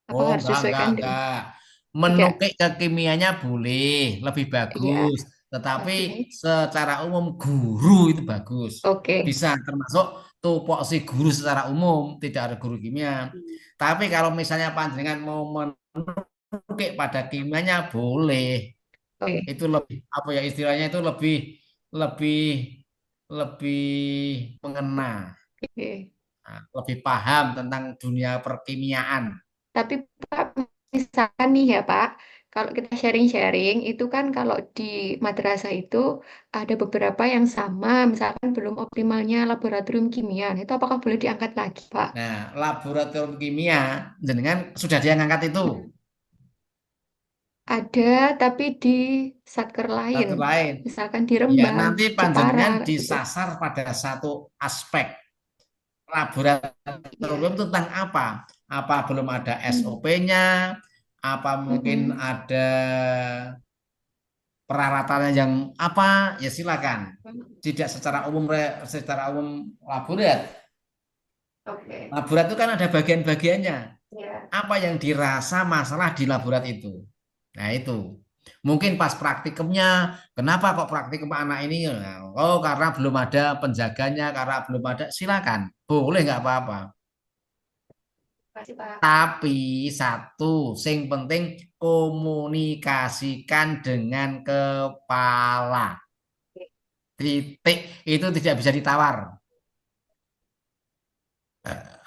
Speaker 6: Apakah
Speaker 2: Oh,
Speaker 6: harus disesuaikan dengan
Speaker 2: enggak.
Speaker 6: tidak?
Speaker 2: Menukik ke kimianya boleh, lebih
Speaker 6: Iya,
Speaker 2: bagus.
Speaker 6: oke.
Speaker 2: Tetapi secara umum guru itu bagus.
Speaker 6: Oke.
Speaker 2: Bisa termasuk tupoksi guru secara umum, tidak ada guru kimia. Tapi kalau misalnya panjenengan mau menukik pada kimianya boleh.
Speaker 6: Oke.
Speaker 2: Itu lebih apa ya istilahnya itu lebih lebih lebih mengena.
Speaker 6: Oke.
Speaker 2: Nah, lebih paham tentang dunia perkimiaan.
Speaker 6: Tapi Pak, misalkan nih ya Pak, kalau kita sharing-sharing itu kan kalau di madrasah itu ada beberapa yang sama, misalkan belum optimalnya laboratorium kimia. Nah, itu apakah boleh diangkat lagi, Pak?
Speaker 2: Nah, laboratorium kimia jenengan sudah dia ngangkat itu
Speaker 6: Ada, tapi di satker
Speaker 2: satu
Speaker 6: lain,
Speaker 2: lain.
Speaker 6: misalkan di
Speaker 2: Ya,
Speaker 6: Rembang,
Speaker 2: nanti
Speaker 6: Jepara,
Speaker 2: panjenengan
Speaker 6: gitu.
Speaker 2: disasar pada satu aspek.
Speaker 6: Ya.
Speaker 2: Laboratorium itu tentang apa? Apa belum ada SOP-nya? Apa mungkin ada peralatannya yang apa? Ya silakan. Tidak secara umum laborat.
Speaker 6: Oke.
Speaker 2: Laborat itu kan ada bagian-bagiannya.
Speaker 6: Ya.
Speaker 2: Apa yang dirasa masalah di laborat itu. Nah itu. Mungkin pas praktikumnya, kenapa kok praktikum anak ini? Nah, oh karena belum ada penjaganya, karena belum ada, silakan. Boleh nggak apa-apa.
Speaker 6: Makasih, Pak.
Speaker 2: Tapi satu, sing penting komunikasikan dengan kepala. Titik itu tidak bisa ditawar.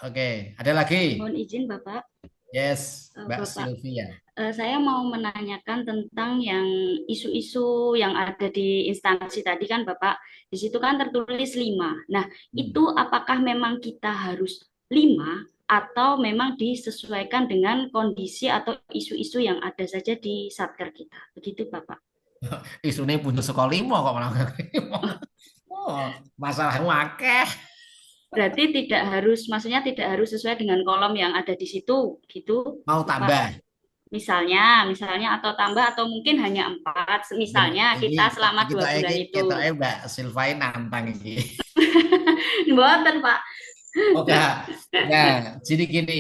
Speaker 2: Oke, ada lagi?
Speaker 3: Mohon izin Bapak.
Speaker 2: Yes, Mbak
Speaker 3: Bapak,
Speaker 2: Sylvia.
Speaker 3: saya mau menanyakan tentang yang isu-isu yang ada di instansi tadi kan Bapak. Di situ kan tertulis 5. Nah, itu apakah memang kita harus 5 atau memang disesuaikan dengan kondisi atau isu-isu yang ada saja di satker kita? Begitu Bapak.
Speaker 2: Isunya punya sekolah 5 kok malah. Oh, masalahmu akeh.
Speaker 3: Berarti tidak harus, maksudnya tidak harus sesuai dengan kolom yang ada di situ, gitu.
Speaker 2: Mau
Speaker 3: Bapak.
Speaker 2: tambah?
Speaker 3: Misalnya atau tambah atau mungkin hanya 4. Misalnya kita selama 2 bulan itu.
Speaker 2: Kita Mbak Sylvia nantang ini.
Speaker 3: Mboten, Pak.
Speaker 2: Oke. Nah, jadi gini,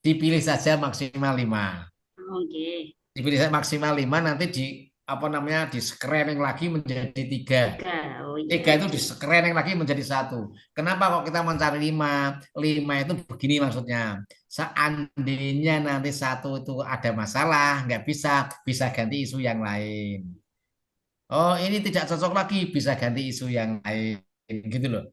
Speaker 2: dipilih saja maksimal 5.
Speaker 3: Oke.
Speaker 2: Dipilih saja maksimal 5 nanti di screening lagi menjadi 3.
Speaker 3: 3. Oh, iya.
Speaker 2: 3 itu di screening lagi menjadi 1. Kenapa kok kita mencari 5? 5 itu begini maksudnya. Seandainya nanti 1 itu ada masalah, nggak bisa ganti isu yang lain. Oh, ini tidak cocok lagi, bisa ganti isu yang lain, gitu loh.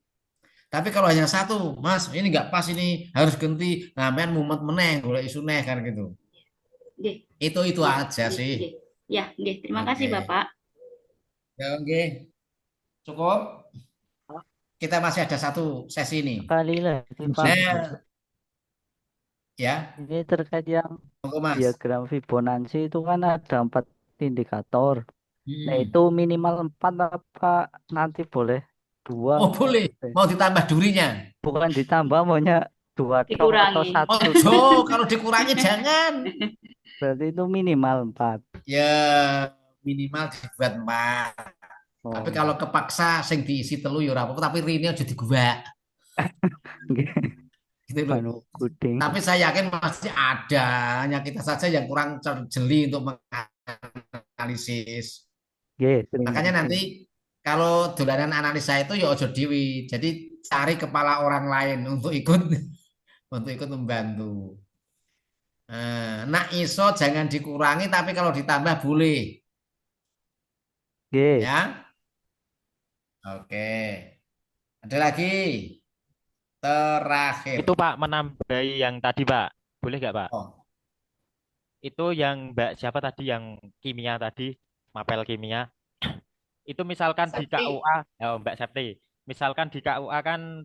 Speaker 2: Tapi kalau hanya 1, Mas, ini nggak pas ini, harus ganti. Nah, men mumet meneh, boleh isu neh kan gitu.
Speaker 3: Nggih.
Speaker 2: Itu aja sih.
Speaker 3: Ya, nggih. Terima
Speaker 2: Oke.
Speaker 3: kasih Bapak.
Speaker 2: Ya, oke. Cukup? Kita masih ada satu sesi ini.
Speaker 10: Sekali lagi, Pak.
Speaker 2: Nah, ya,
Speaker 10: Ini terkait yang
Speaker 2: monggo Mas.
Speaker 10: diagram Fibonacci itu kan ada 4 indikator. Nah,
Speaker 2: Hmm.
Speaker 10: itu minimal 4 apa nanti boleh 2
Speaker 2: Oh boleh, mau ditambah durinya.
Speaker 10: bukan ditambah maunya 2 tok atau
Speaker 3: Dikurangi.
Speaker 10: 1
Speaker 2: Oh,
Speaker 10: tok.
Speaker 2: kalau dikurangi jangan.
Speaker 10: Berarti itu minimal 4.
Speaker 2: Ya minimal dibuat 4. Tapi
Speaker 10: Oh,
Speaker 2: kalau kepaksa sing diisi telu ya ora apa-apa, tapi rine aja digubak.
Speaker 10: nggih.
Speaker 2: Gitu loh.
Speaker 10: Anu kuding.
Speaker 2: Tapi saya yakin masih ada, hanya kita saja yang kurang jeli untuk menganalisis.
Speaker 10: Nggih, terima
Speaker 2: Makanya
Speaker 10: kasih.
Speaker 2: nanti kalau dolanan analisa itu ya ojo dewi. Jadi cari kepala orang lain untuk ikut untuk ikut membantu. Nak iso jangan dikurangi, tapi kalau ditambah boleh.
Speaker 10: Nggih.
Speaker 2: Ya. Oke. Ada lagi. Terakhir.
Speaker 4: Itu Pak menambahi yang tadi Pak. Boleh nggak Pak?
Speaker 2: Oh,
Speaker 4: Itu yang Mbak siapa tadi yang kimia tadi, mapel kimia. Itu misalkan di
Speaker 5: Septi.
Speaker 4: KUA, oh, Mbak Septi. Misalkan di KUA kan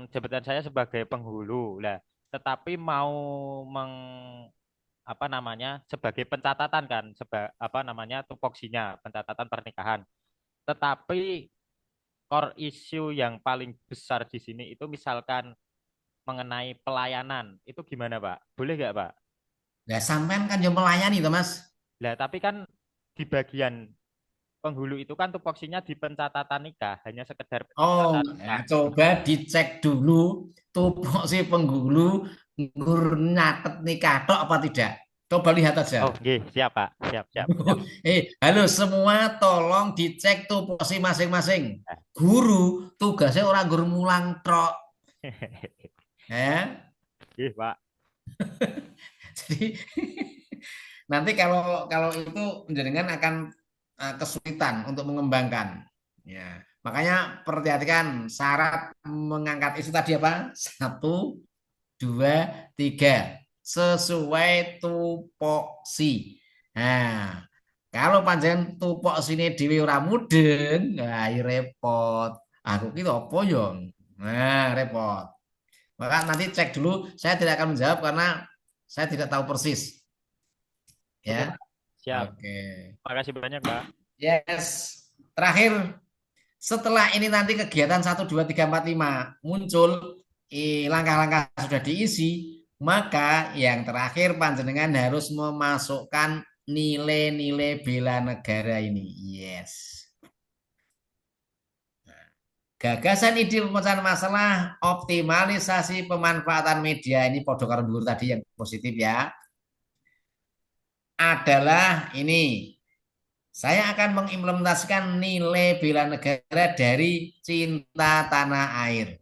Speaker 4: jabatan saya sebagai penghulu. Lah, tetapi mau apa namanya? Sebagai pencatatan kan, apa namanya? Tupoksinya, pencatatan pernikahan. Tetapi core issue yang paling besar di sini itu misalkan mengenai pelayanan. Itu gimana, Pak? Boleh nggak, Pak?
Speaker 2: nah sampean kan yang melayani tuh Mas.
Speaker 4: Lah, tapi kan di bagian penghulu itu kan tupoksinya di pencatatan nikah, hanya sekedar
Speaker 2: Oh,
Speaker 4: pencatatan nikah.
Speaker 2: coba dicek dulu tupoksi penghulu ngur nyatet nikah tok apa tidak. Coba lihat aja.
Speaker 4: Oh, nggih, siap, Pak. Siap, siap, siap.
Speaker 2: Halo semua, tolong dicek tupoksi masing-masing. Guru tugasnya orang guru mulang tok. Ya.
Speaker 4: Nggih, Pak.
Speaker 2: Jadi nanti kalau itu jenengan akan kesulitan untuk mengembangkan. Ya, makanya perhatikan syarat mengangkat isu tadi apa? 1, 2, 3 sesuai tupoksi. Nah, kalau panjenengan tupoksine dhewe ora mudeng, nah ya repot. Aku ki apa yo? Nah, repot. Maka nanti cek dulu, saya tidak akan menjawab karena saya tidak tahu persis. Ya.
Speaker 4: Siap.
Speaker 2: Oke.
Speaker 4: Makasih banyak, Pak.
Speaker 2: Yes. Terakhir, setelah ini nanti kegiatan 1, 2, 3, 4, 5 muncul, langkah-langkah sudah diisi, maka yang terakhir panjenengan harus memasukkan nilai-nilai bela negara ini. Yes. Gagasan ide pemecahan masalah, optimalisasi pemanfaatan media, ini podo karo dhuwur tadi yang positif ya, adalah ini. Saya akan mengimplementasikan nilai bela negara dari cinta tanah air.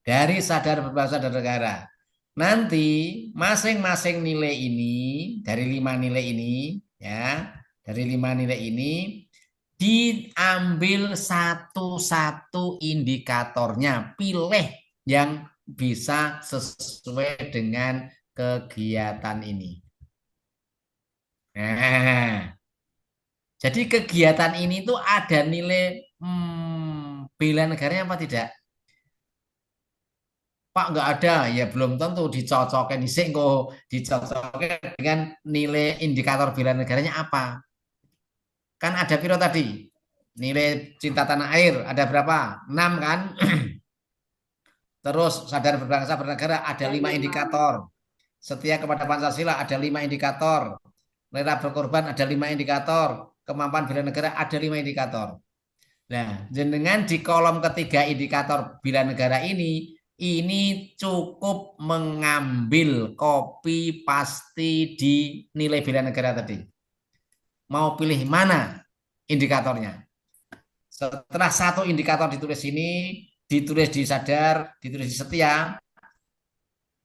Speaker 2: Dari sadar berbangsa dan negara. Nanti masing-masing nilai ini, dari 5 nilai ini, ya, dari 5 nilai ini, diambil satu-satu indikatornya, pilih yang bisa sesuai dengan kegiatan ini. Nah, jadi kegiatan ini tuh ada nilai bela negaranya apa tidak? Pak nggak ada, ya belum tentu dicocokkan disik kok dicocokkan dengan nilai indikator bela negaranya apa? Kan ada piro tadi? Nilai cinta tanah air ada berapa? 6 kan? Terus sadar berbangsa bernegara ada 5 indikator. Setia kepada Pancasila ada 5 indikator. Rela berkorban ada 5 indikator. Kemampuan bela negara ada 5 indikator. Nah, jenengan di kolom ketiga indikator bela negara ini cukup mengambil copy pasti di nilai bela negara tadi. Mau pilih mana indikatornya? Setelah satu indikator ditulis ini, ditulis di sadar, ditulis di setia,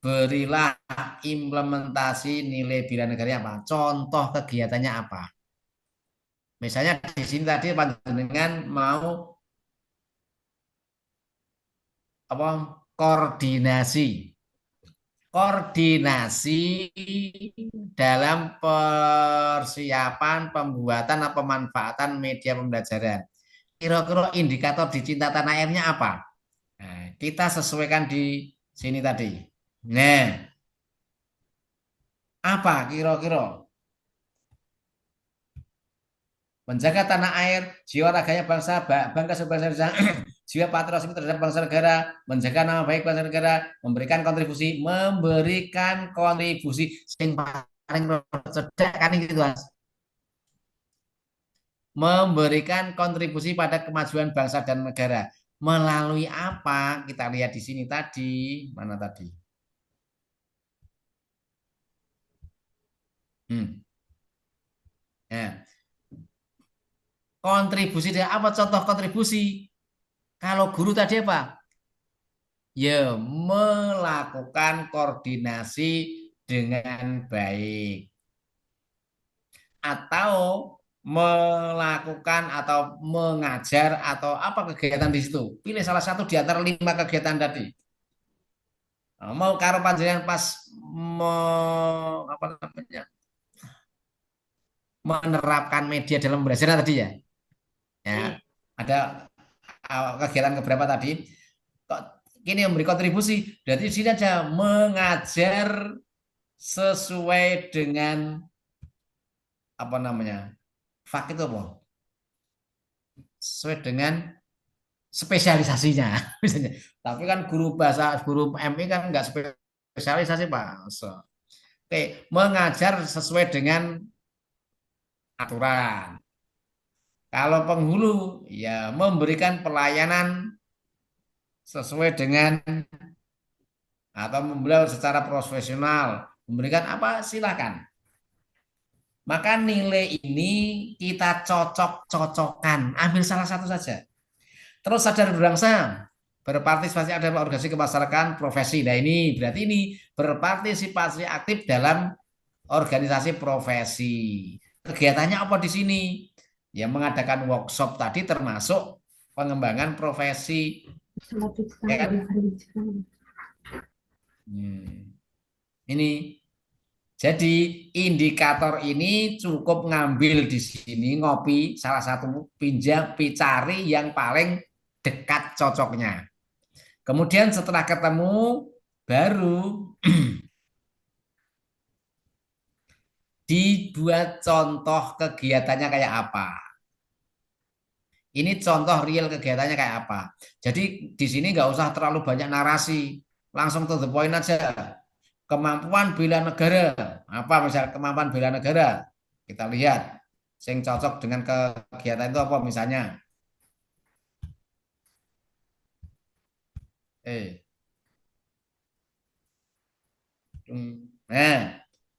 Speaker 2: berilah implementasi nilai bela negaranya apa? Contoh kegiatannya apa? Misalnya di sini tadi panjenengan mau apa? Koordinasi dalam persiapan pembuatan atau pemanfaatan media pembelajaran. kira-kira indikator di cinta tanah airnya apa? Nah, kita sesuaikan di sini tadi. Nah, apa kira-kira? Menjaga tanah air, jiwa raganya bangsa, bangga sebagai bangsa, jiwa patriotisme terhadap bangsa negara, menjaga nama baik bangsa negara, memberikan kontribusi yang paling cerdas kan gitu, Mas. Memberikan kontribusi pada kemajuan bangsa dan negara. Melalui apa? Kita lihat di sini tadi. Mana tadi? Ya. Kontribusi dari apa? Contoh kontribusi. Kalau guru tadi apa? Ya, melakukan koordinasi dengan baik. Atau melakukan atau mengajar atau apa kegiatan di situ. Pilih salah satu di antara 5 kegiatan tadi. Mau karo panjenengan pas apa namanya, menerapkan media dalam belajar tadi ya. Ya, ada kegiatan keberapa tadi? Kok ini memberi kontribusi? Berarti di sini aja mengajar sesuai dengan apa namanya? Fak itu apa? Sesuai dengan spesialisasinya misalnya. Tapi kan guru bahasa, guru MI kan nggak spesialisasi Pak. Oke, mengajar sesuai dengan aturan. Kalau penghulu ya memberikan pelayanan sesuai dengan atau membeli secara profesional, memberikan apa silakan. Maka nilai ini kita cocok-cocokkan, ambil salah satu saja. Terus sadar berbangsa, berpartisipasi dalam organisasi kemasyarakatan profesi. Nah ini berarti ini berpartisipasi aktif dalam organisasi profesi. Kegiatannya apa di sini? Ya mengadakan workshop tadi termasuk pengembangan profesi. Ya kan? Ini jadi indikator ini cukup ngambil di sini, ngopi salah satu, pinjam, cari yang paling dekat cocoknya. Kemudian setelah ketemu baru dibuat contoh kegiatannya kayak apa. Ini contoh real kegiatannya kayak apa. Jadi di sini nggak usah terlalu banyak narasi, langsung to the point aja. Kemampuan bela negara, apa misalnya kemampuan bela negara, kita lihat yang cocok dengan kegiatan itu apa misalnya.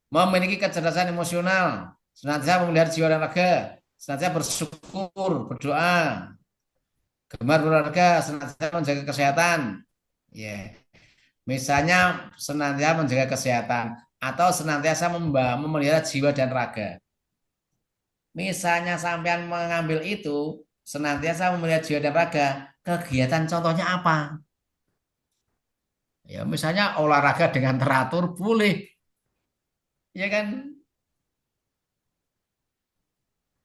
Speaker 2: Memiliki kecerdasan emosional, senantiasa memelihara jiwa dan raga, senantiasa bersyukur, berdoa, gemar berolahraga, senantiasa menjaga kesehatan. Misalnya senantiasa menjaga kesehatan atau senantiasa memelihara jiwa dan raga. Misalnya sampean mengambil itu, senantiasa memelihara jiwa dan raga, kegiatan contohnya apa? Ya, misalnya olahraga dengan teratur boleh. Ya kan?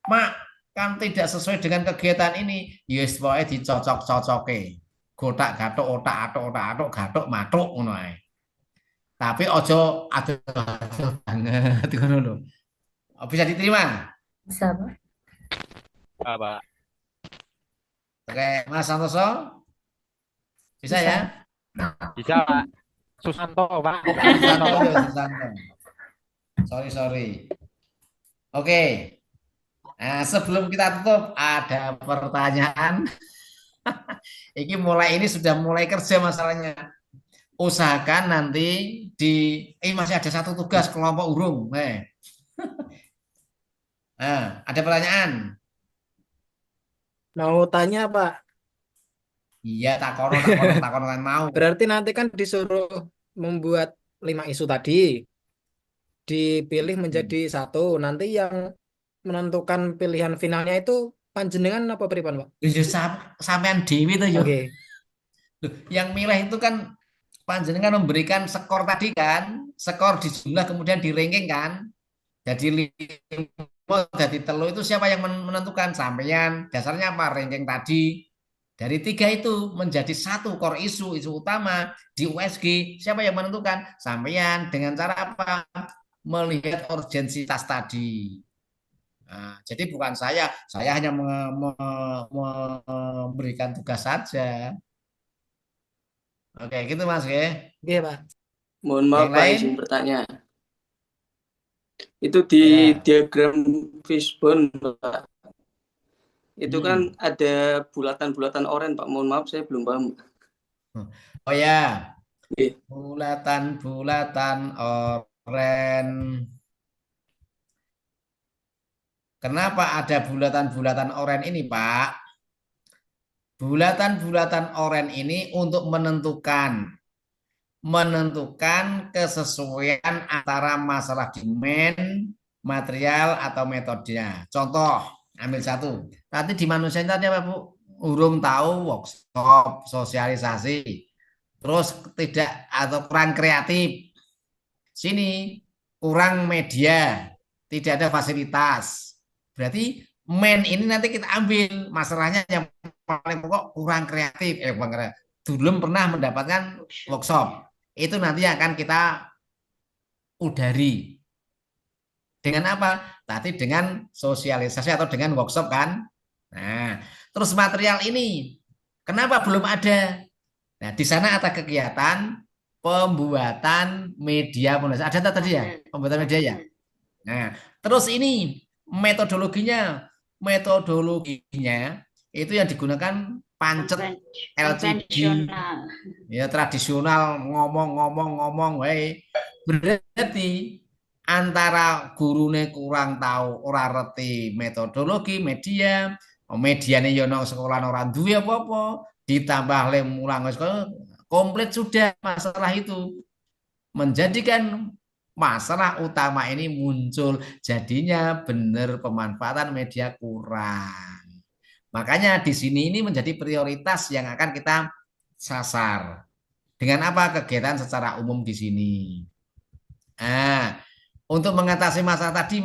Speaker 2: Mak, kan tidak sesuai dengan kegiatan ini. Yes, pokoknya dicocok-cocoke. Gotak gatuk otak atuk gatuk matuk ngono ae. Tapi ojo aduh banget ngono lho. Bisa diterima?
Speaker 1: Bisa, Pak.
Speaker 4: Pak.
Speaker 2: Oke, Mas Santoso? Bisa ya?
Speaker 4: Bisa, Pak. Susanto, Pak.
Speaker 2: Susanto. Sorry. Oke. Nah, sebelum kita tutup, ada pertanyaan. Ini sudah mulai kerja masalahnya. Usahakan nanti masih ada satu tugas kelompok urung. Nah, ada pertanyaan?
Speaker 11: Mau tanya, Pak.
Speaker 2: Iya, takono kan mau.
Speaker 11: Berarti nanti kan disuruh membuat 5 isu tadi. Dipilih menjadi satu. Nanti yang menentukan pilihan finalnya itu panjenengan apa pripun, Pak?
Speaker 2: Sampean dewi tuh yo.
Speaker 11: Oke.
Speaker 2: Yang milih itu kan panjenengan memberikan skor tadi kan, skor di jumlah kemudian di ranking kan. Jadi 5 mau jadi telu itu siapa yang menentukan? Sampeyan. Dasarnya apa? Ranking tadi. Dari 3 itu menjadi 1 core isu utama di USG. Siapa yang menentukan? Sampeyan. Dengan cara apa? Melihat urgensitas tadi. Nah, jadi bukan saya hanya memberikan tugas saja. Oke, gitu Mas ya.
Speaker 11: Oke, Pak.
Speaker 8: Mohon maaf
Speaker 2: Yang
Speaker 8: Pak,
Speaker 2: lain?
Speaker 8: izin bertanya. Itu di
Speaker 2: Ya.
Speaker 8: diagram fishbone, Pak. Itu kan
Speaker 2: Hmm.
Speaker 8: ada bulatan-bulatan oranye, Pak. Mohon maaf, saya belum paham.
Speaker 2: Oh ya,
Speaker 8: Oke.
Speaker 2: bulatan-bulatan oranye. Kenapa ada bulatan-bulatan oranye ini, Pak? Bulatan-bulatan oranye ini untuk menentukan kesesuaian antara masalah demand, material atau metodenya. Contoh, ambil satu. Tadi di manusia tadi apa, Bu? Urung tahu workshop, sosialisasi. Terus tidak atau kurang kreatif. Sini kurang media, tidak ada fasilitas. Berarti ini nanti kita ambil masalahnya yang paling pokok kurang kreatif, belum pernah mendapatkan workshop. Itu nanti akan kita udari. Dengan apa? Tadi dengan sosialisasi atau dengan workshop kan. Nah, terus material ini kenapa belum ada? Nah, di sana ada kegiatan pembuatan media pembelajaran. Ada tadi ya? Pembuatan media ya? Nah, terus ini metodologinya itu yang digunakan pancet LCD.
Speaker 3: Konvensional.
Speaker 2: Ya tradisional ngomong. Berarti antara gurune kurang tahu, ora reti metodologi mediane yo nang sekolah ora duwe apa-apa, ditambah le mulang komplit sudah masalah itu. Menjadikan masalah utama ini muncul, jadinya benar pemanfaatan media kurang. Makanya di sini ini menjadi prioritas yang akan kita sasar. Dengan apa? Kegiatan secara umum di sini. Nah, untuk mengatasi masalah tadi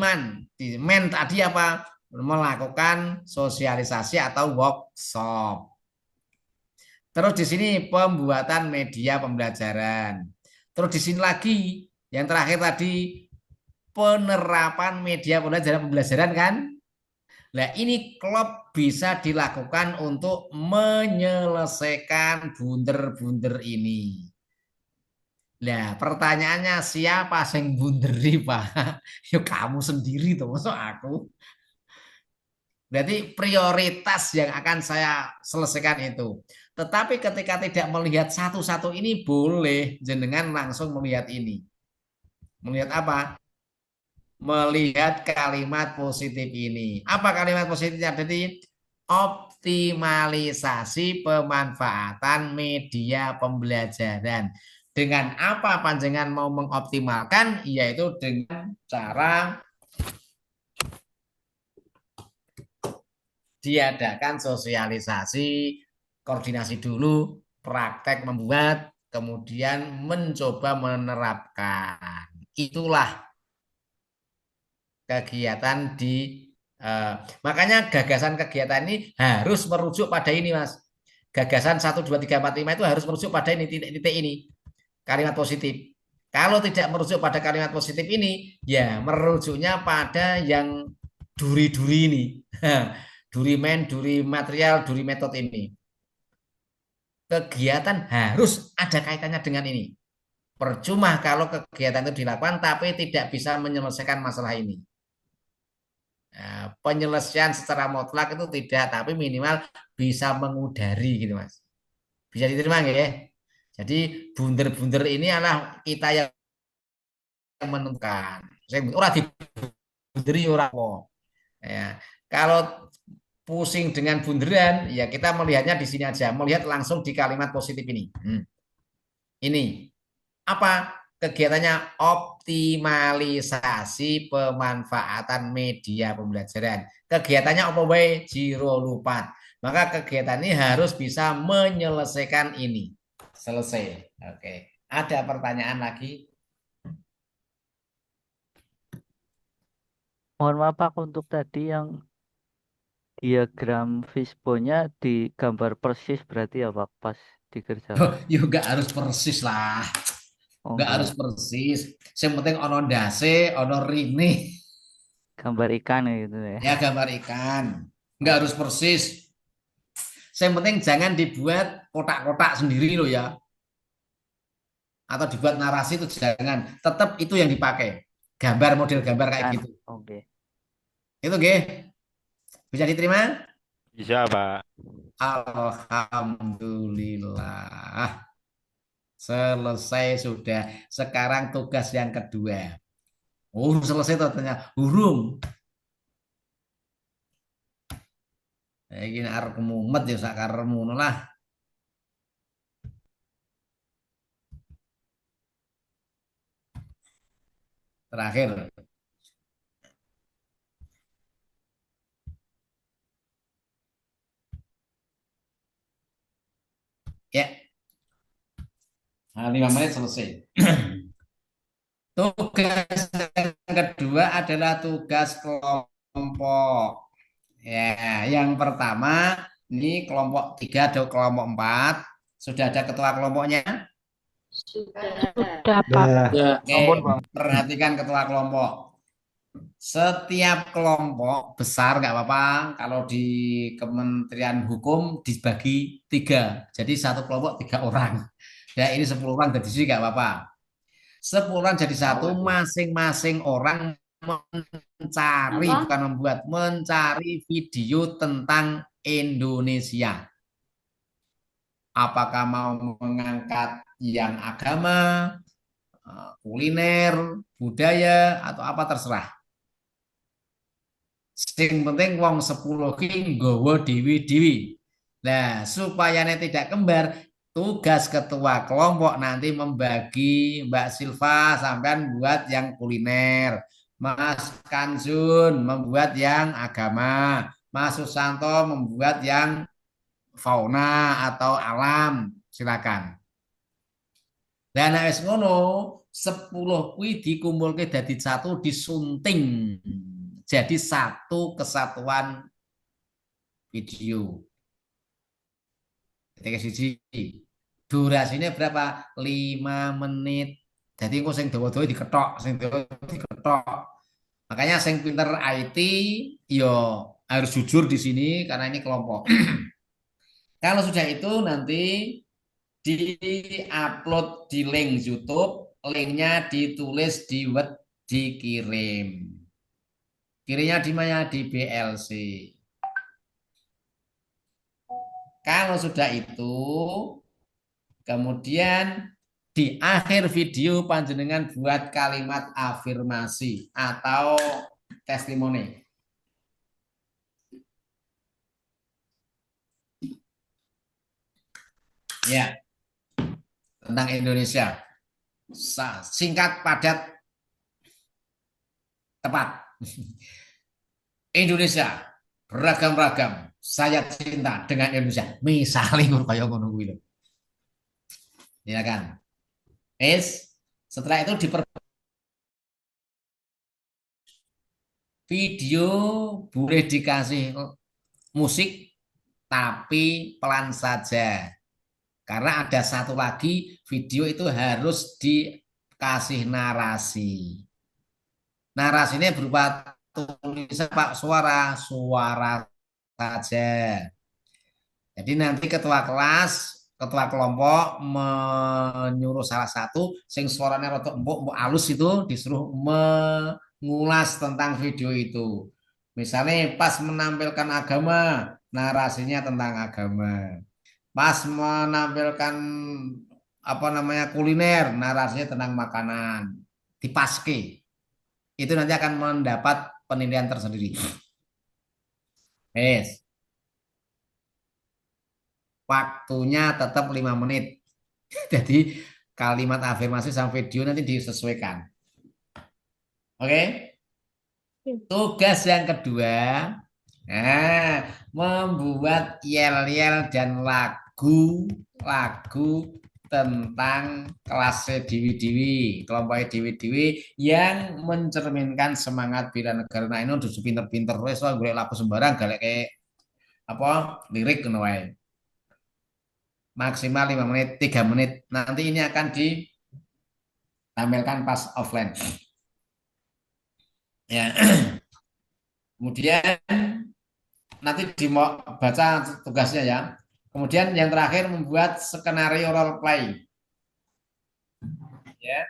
Speaker 2: tadi apa? Melakukan sosialisasi atau workshop. Terus di sini pembuatan media pembelajaran. Terus di sini lagi yang terakhir tadi penerapan media pembelajaran kan? Nah, ini klub bisa dilakukan untuk menyelesaikan bunder-bunder ini. Nah, pertanyaannya siapa yang bunderi, Pak? Ya kamu sendiri tuh, masuk aku. Berarti prioritas yang akan saya selesaikan itu. Tetapi ketika tidak melihat satu-satu ini boleh jenengan langsung melihat ini. Melihat apa? Melihat kalimat positif ini. Apa kalimat positifnya? Jadi optimalisasi pemanfaatan media pembelajaran. Dengan apa panjenengan mau mengoptimalkan? Yaitu dengan cara diadakan sosialisasi, koordinasi dulu, praktek membuat, kemudian mencoba menerapkan. Itulah kegiatan makanya gagasan kegiatan ini harus merujuk pada ini, Mas. Gagasan 1, 2, 3, 4, 5 itu harus merujuk pada ini, titik-titik ini. Kalimat positif. Kalau tidak merujuk pada kalimat positif ini, ya merujuknya pada yang duri-duri ini. Duri material, duri metode ini. Kegiatan harus ada kaitannya dengan ini. Percuma kalau kegiatan itu dilakukan tapi tidak bisa menyelesaikan masalah ini. Nah, penyelesaian secara mutlak itu tidak, tapi minimal bisa mengudari gitu, Mas. Bisa diterima nggak ya? Jadi bunder-bunder ini adalah kita yang menentukan. Saya ora dibunderi ora apa. Ya, kalau pusing dengan bunderan, ya kita melihatnya di sini aja, melihat langsung di kalimat positif ini. Ini apa kegiatannya? Optimalisasi pemanfaatan media pembelajaran. Kegiatannya apa wae? Jiro lupat. Maka kegiatan ini harus bisa menyelesaikan ini. Selesai. Oke. Ada pertanyaan lagi?
Speaker 10: Mohon maaf Pak, untuk tadi yang diagram fishbone-nya digambar persis berarti ya Pak pas dikerjakan.
Speaker 2: Ya nggak harus persis lah.
Speaker 10: Oh
Speaker 2: Nggak harus
Speaker 10: enggak,
Speaker 2: persis. Yang penting ono ndase, ono rine.
Speaker 10: gambar ikan gitu ya.
Speaker 2: Ya gambar ikan. Nggak harus persis. Yang penting jangan dibuat kotak-kotak sendiri loh ya. Atau dibuat narasi itu jangan. Tetap itu yang dipakai. Gambar, model gambar kayak
Speaker 10: Ikan.
Speaker 2: gitu.
Speaker 10: Oke.
Speaker 2: Itu nggih. Bisa diterima?
Speaker 4: Bisa, Pak.
Speaker 2: Alhamdulillah. Selesai sudah. Sekarang tugas yang kedua. Oh, selesai ternyata. Hurung. Iki nek arep mumet ya sak karepmu lah. Terakhir. Ya, 5 menit selesai. Tugas yang kedua adalah tugas kelompok. Ya, yang pertama ini kelompok 3 atau kelompok 4. Sudah ada ketua kelompoknya?
Speaker 3: Sudah.
Speaker 7: Sudah, Pak.
Speaker 8: Ya,
Speaker 2: Oke,
Speaker 5: Ampun, Bang.
Speaker 2: perhatikan ketua kelompok. Setiap kelompok besar nggak apa-apa. Kalau di Kementerian Hukum dibagi 3. Jadi satu kelompok 3 orang. Ya ini 10 orang jadi sih nggak apa-apa. 10 orang jadi satu, masing-masing orang mencari,
Speaker 3: Apa?
Speaker 2: bukan membuat, mencari video tentang Indonesia. Apakah mau mengangkat yang agama, kuliner, budaya, atau apa terserah. Sing penting wong 10 ki nggawa dewi-dewi. Nah, supaya tidak kembar, tugas ketua kelompok nanti membagi Mbak Silva sampean buat yang kuliner, Mas Kanjun membuat yang agama, Mas Susanto membuat yang fauna atau alam. Silakan. Dan wis ngono 10 kuwi dikumpulke dadi satu disunting. Jadi satu kesatuan video. Ketika siji durasinya berapa? 5 menit. Jadi engko sing dawa-dawa diketok, sing dawa diketok. Makanya sing pinter IT yo harus jujur di sini karena ini kelompok. Kalau sudah itu nanti di-upload di link YouTube, linknya ditulis di Word, dikirim. Kirimnya di mana? Di BLC. Kalau sudah itu, kemudian di akhir video panjenengan buat kalimat afirmasi atau testimoni. Ya, tentang Indonesia. Singkat, padat, tepat. Indonesia beragam-ragam. Saya cinta dengan Indonesia. Misalnya kaya ngono kuwi lho. Ya kan? Setelah itu video boleh dikasih musik tapi pelan saja. Karena ada satu lagi video itu harus dikasih narasi. Narasinya berupa tulisan Pak, suara saja. Jadi nanti ketua kelas, ketua kelompok menyuruh salah satu sing suaranya rotok empuk halus itu disuruh mengulas tentang video itu. Misalnya pas menampilkan agama, narasinya tentang agama. Pas menampilkan kuliner, narasinya tentang makanan. Dipaske. Itu nanti akan mendapat penilaian tersendiri. Waktunya tetap 5 menit. Jadi kalimat afirmasi sama video nanti disesuaikan. Oke? Tugas yang kedua, membuat yel-yel dan lagu tentang kelasnya diwi-diwi, kelompoknya diwi-diwi yang mencerminkan semangat bela negara. Nah, ini udah pinter-pinter wes lah golek lagu sembarang galek kayak apa lirik ngono wae. Maksimal 5 menit, 3 menit. Nanti ini akan ditampilkan pas offline. Ya. Kemudian nanti baca tugasnya ya. Kemudian yang terakhir membuat skenario role play. Ya,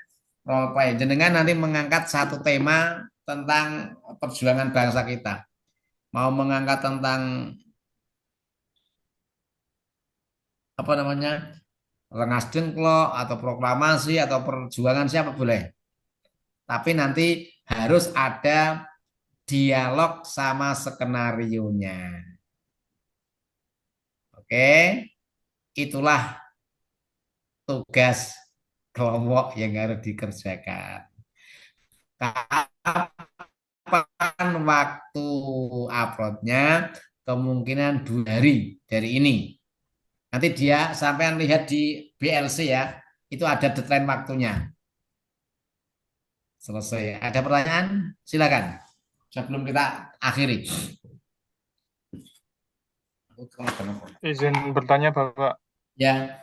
Speaker 2: role play. Jenengan nanti mengangkat satu tema tentang perjuangan bangsa kita. Mau mengangkat tentang apa namanya? Rengas dengklok atau proklamasi atau perjuangan siapa boleh. Tapi nanti harus ada dialog sama skenarionya. Oke, itulah tugas kelompok yang harus dikerjakan. Kapan waktu uploadnya? Kemungkinan 2 hari dari ini. Nanti dia sampean lihat di BLC ya, itu ada deadline waktunya. Selesai. Ada pertanyaan? Silakan. Sebelum kita akhiri.
Speaker 5: Izin bertanya Bapak,
Speaker 2: Ya,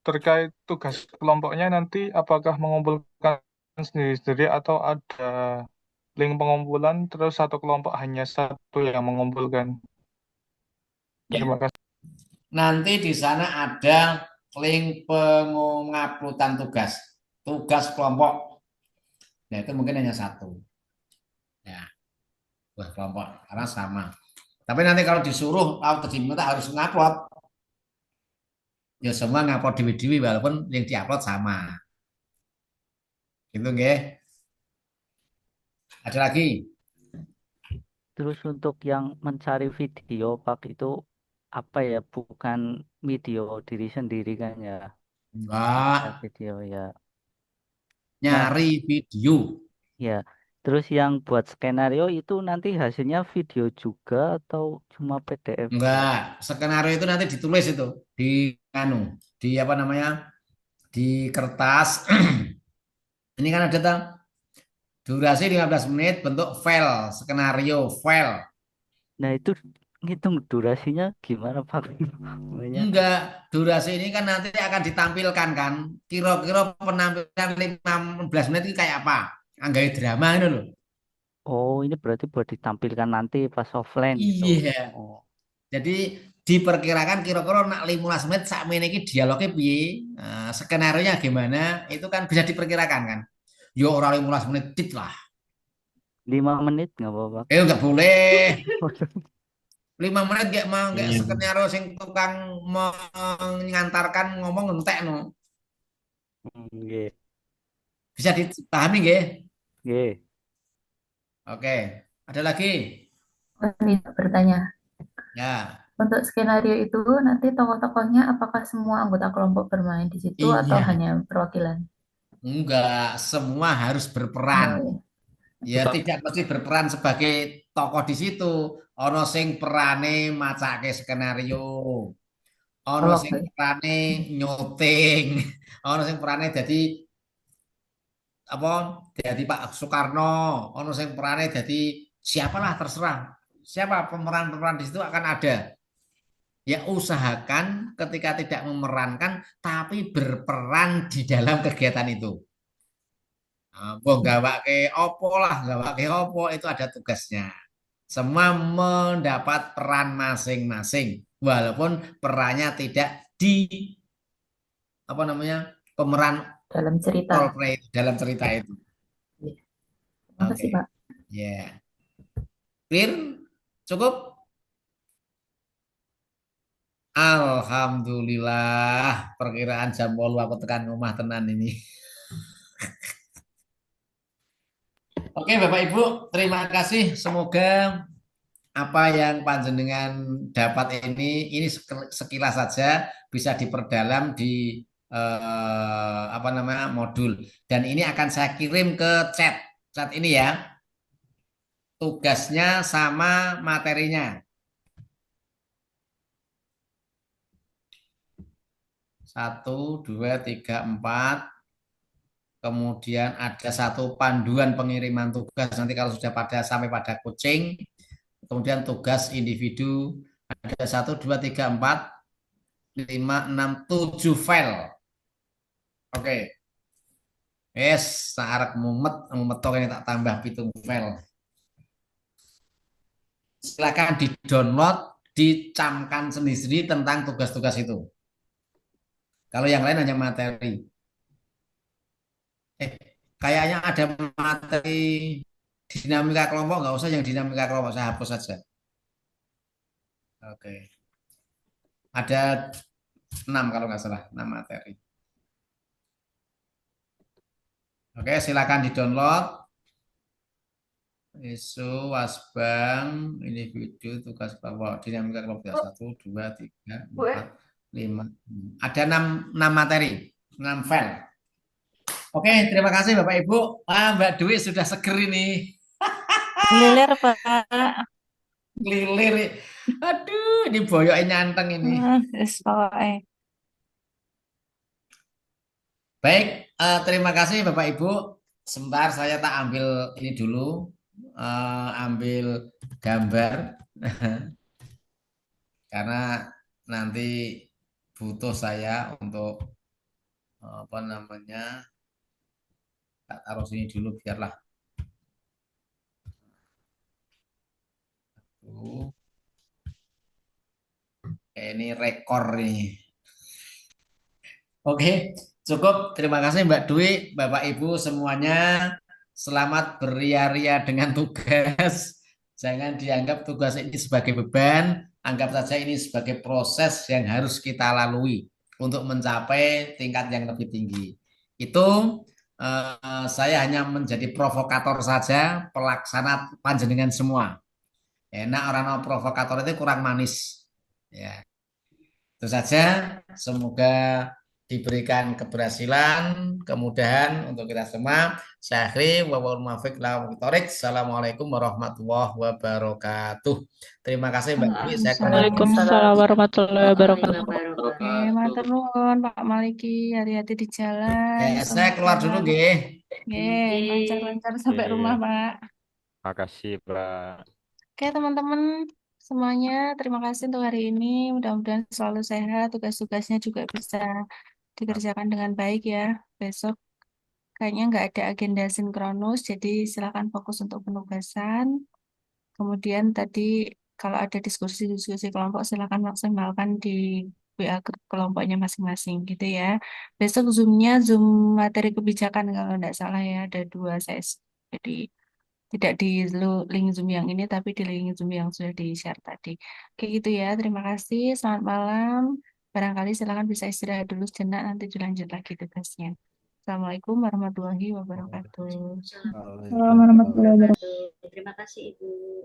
Speaker 5: terkait tugas kelompoknya nanti apakah mengumpulkan sendiri-sendiri atau ada link pengumpulan terus satu kelompok hanya satu yang mengumpulkan? Terima kasih.
Speaker 2: nanti di sana ada link penguploadan tugas kelompok. Nah, itu mungkin hanya satu. Ya, tugas kelompok karena sama. Tapi nanti kalau disuruh atau diminta harus ngupload, ya semua ngupload dewi-dewi walaupun yang diupload sama. Gitu nggih. Ada lagi?
Speaker 10: Terus untuk yang mencari video Pak itu apa ya? Bukan video diri sendiri kan ya?
Speaker 2: Enggak,
Speaker 10: Video ya. Nah,
Speaker 2: nyari video.
Speaker 10: ya. Terus yang buat skenario itu nanti hasilnya video juga atau cuma PDF?
Speaker 2: Enggak, skenario itu nanti ditulis itu di di apa namanya? Di kertas. Ini kan ada durasi 15 menit bentuk file, skenario file.
Speaker 10: Nah, itu ngitung durasinya gimana Pak? Namanya.
Speaker 2: Enggak, durasi ini kan nanti akan ditampilkan kan. Kira-kira penampilan 15 menit itu kayak apa? Anggai drama itu loh.
Speaker 10: Oh, ini berarti buat ditampilkan nanti pas offline gitu.
Speaker 2: Iya.
Speaker 10: Oh.
Speaker 2: Jadi diperkirakan kira-kira nak 15 menit sak menit ini dialognya piye, skenario-nya gimana, itu kan bisa diperkirakan kan. Yo orang 15 menit tit lah.
Speaker 10: 5 menit nggak apa-apa.
Speaker 2: Enggak boleh. 5 menit gak mau gak skenario sing tukang mengantarkan ngomong entek no.
Speaker 10: Nggih.
Speaker 2: Bisa dipahami nggih?
Speaker 10: Nggih.
Speaker 2: Oke, ada lagi?
Speaker 1: Bisa bertanya.
Speaker 2: Ya.
Speaker 1: Untuk skenario itu nanti tokoh-tokohnya apakah semua anggota kelompok bermain di situ atau
Speaker 2: Iya.
Speaker 1: hanya perwakilan?
Speaker 2: Enggak, semua harus
Speaker 1: Oh,
Speaker 2: berperan.
Speaker 1: ya.
Speaker 2: Ya tidak mesti berperan sebagai tokoh di situ. Ono sing perane macake skenario. Ono sing
Speaker 1: Oke.
Speaker 2: perane nyuting. Ono sing perane jadi apa? Jadi Pak Soekarno. Ono sing perane jadi siapalah terserah. Siapa pemeran-pemeran di situ akan ada. Ya usahakan ketika tidak memerankan tapi berperan di dalam kegiatan itu. Gawake opo lah, gawake opo itu ada tugasnya. Semua mendapat peran masing-masing, walaupun perannya tidak di apa namanya pemeran
Speaker 1: Dalam cerita.
Speaker 2: role play dalam cerita itu.
Speaker 1: Terima kasih,
Speaker 2: Oke.
Speaker 1: Pak.
Speaker 2: Ya, clear, cukup. Alhamdulillah, perkiraan jam 8 aku tekan rumah tenan ini. Oke, Bapak Ibu, terima kasih. Semoga apa yang panjenengan dapat ini sekilas saja bisa diperdalam di apa namanya modul. Dan ini akan saya kirim ke chat ini ya. Tugasnya sama materinya. 1, 2, 3, 4. Kemudian ada satu panduan pengiriman tugas nanti kalau sudah sampai pada coaching. Kemudian tugas individu ada 1, 2, 3, 4, 5, 6, 7 file. Oke. Yes, arek mumet ini tak tambah pitung file. Silakan di-download, dicamkan sendiri-sendiri tentang tugas-tugas itu. Kalau yang lain hanya materi. Kayaknya ada materi dinamika kelompok, nggak usah yang dinamika kelompok, saya hapus saja. Oke. Ada 6 kalau nggak salah, 6 materi. Oke, silakan di-download. Isu, wasbang, individu, tugas kelompok, dinamika kelompok 1, 2, 3, 4, 5. Ada 6 materi, 6 file. Oke, terima kasih Bapak Ibu. Mbak Dwi sudah seger ini.
Speaker 7: Lilir, Pak.
Speaker 2: Lilir. Aduh, ini boyoknya nyanteng ini.
Speaker 7: Pokoknya.
Speaker 2: Baik, terima kasih Bapak Ibu. Sebentar saya tak ambil ini dulu. Ambil gambar. Karena nanti butuh saya untuk apa namanya, tak taruh sini dulu biarlah. Ini rekor nih. Oke, cukup. Terima kasih Mbak Dwi, Bapak Ibu semuanya. Selamat beria-ria dengan tugas. Jangan dianggap tugas ini sebagai beban. Anggap saja ini sebagai proses yang harus kita lalui untuk mencapai tingkat yang lebih tinggi. Itu saya hanya menjadi provokator saja, pelaksana panjenengan semua. Enak orang provokator itu kurang manis. Ya, itu saja. Semoga diberikan keberhasilan, kemudahan untuk kita semua. Saya akhiri, Assalamualaikum warahmatullahi wabarakatuh. Terima kasih Mbak Dwi. Saya
Speaker 7: Waalaikumsalam warahmatullahi wabarakatuh.
Speaker 1: Oke, matur nuwun Pak Maliki, hati-hati di jalan.
Speaker 2: Saya keluar dulu, nggih.
Speaker 1: Lancar-lancar sampai rumah, Pak.
Speaker 4: Makasih, Pak.
Speaker 1: Oke, teman-teman semuanya, terima kasih untuk hari ini. Mudah-mudahan selalu sehat, tugas-tugasnya juga bisa dikerjakan dengan baik ya. Besok kayaknya nggak ada agenda sinkronus, jadi silakan fokus untuk penugasan. Kemudian tadi kalau ada diskusi-diskusi kelompok, silakan maksimalkan di WA kelompoknya masing-masing gitu ya. Besok Zoom-nya Zoom materi kebijakan kalau nggak salah ya, ada 2 sesi. Jadi tidak di link Zoom yang ini, tapi di link Zoom yang sudah di-share tadi. Oke gitu ya, terima kasih. Selamat malam. Barangkali silakan bisa istirahat dulu sejenak, nanti dilanjut lagi tugasnya. Assalamualaikum warahmatullahi wabarakatuh.
Speaker 3: Assalamualaikum warahmatullahi wabarakatuh. Terima kasih Ibu.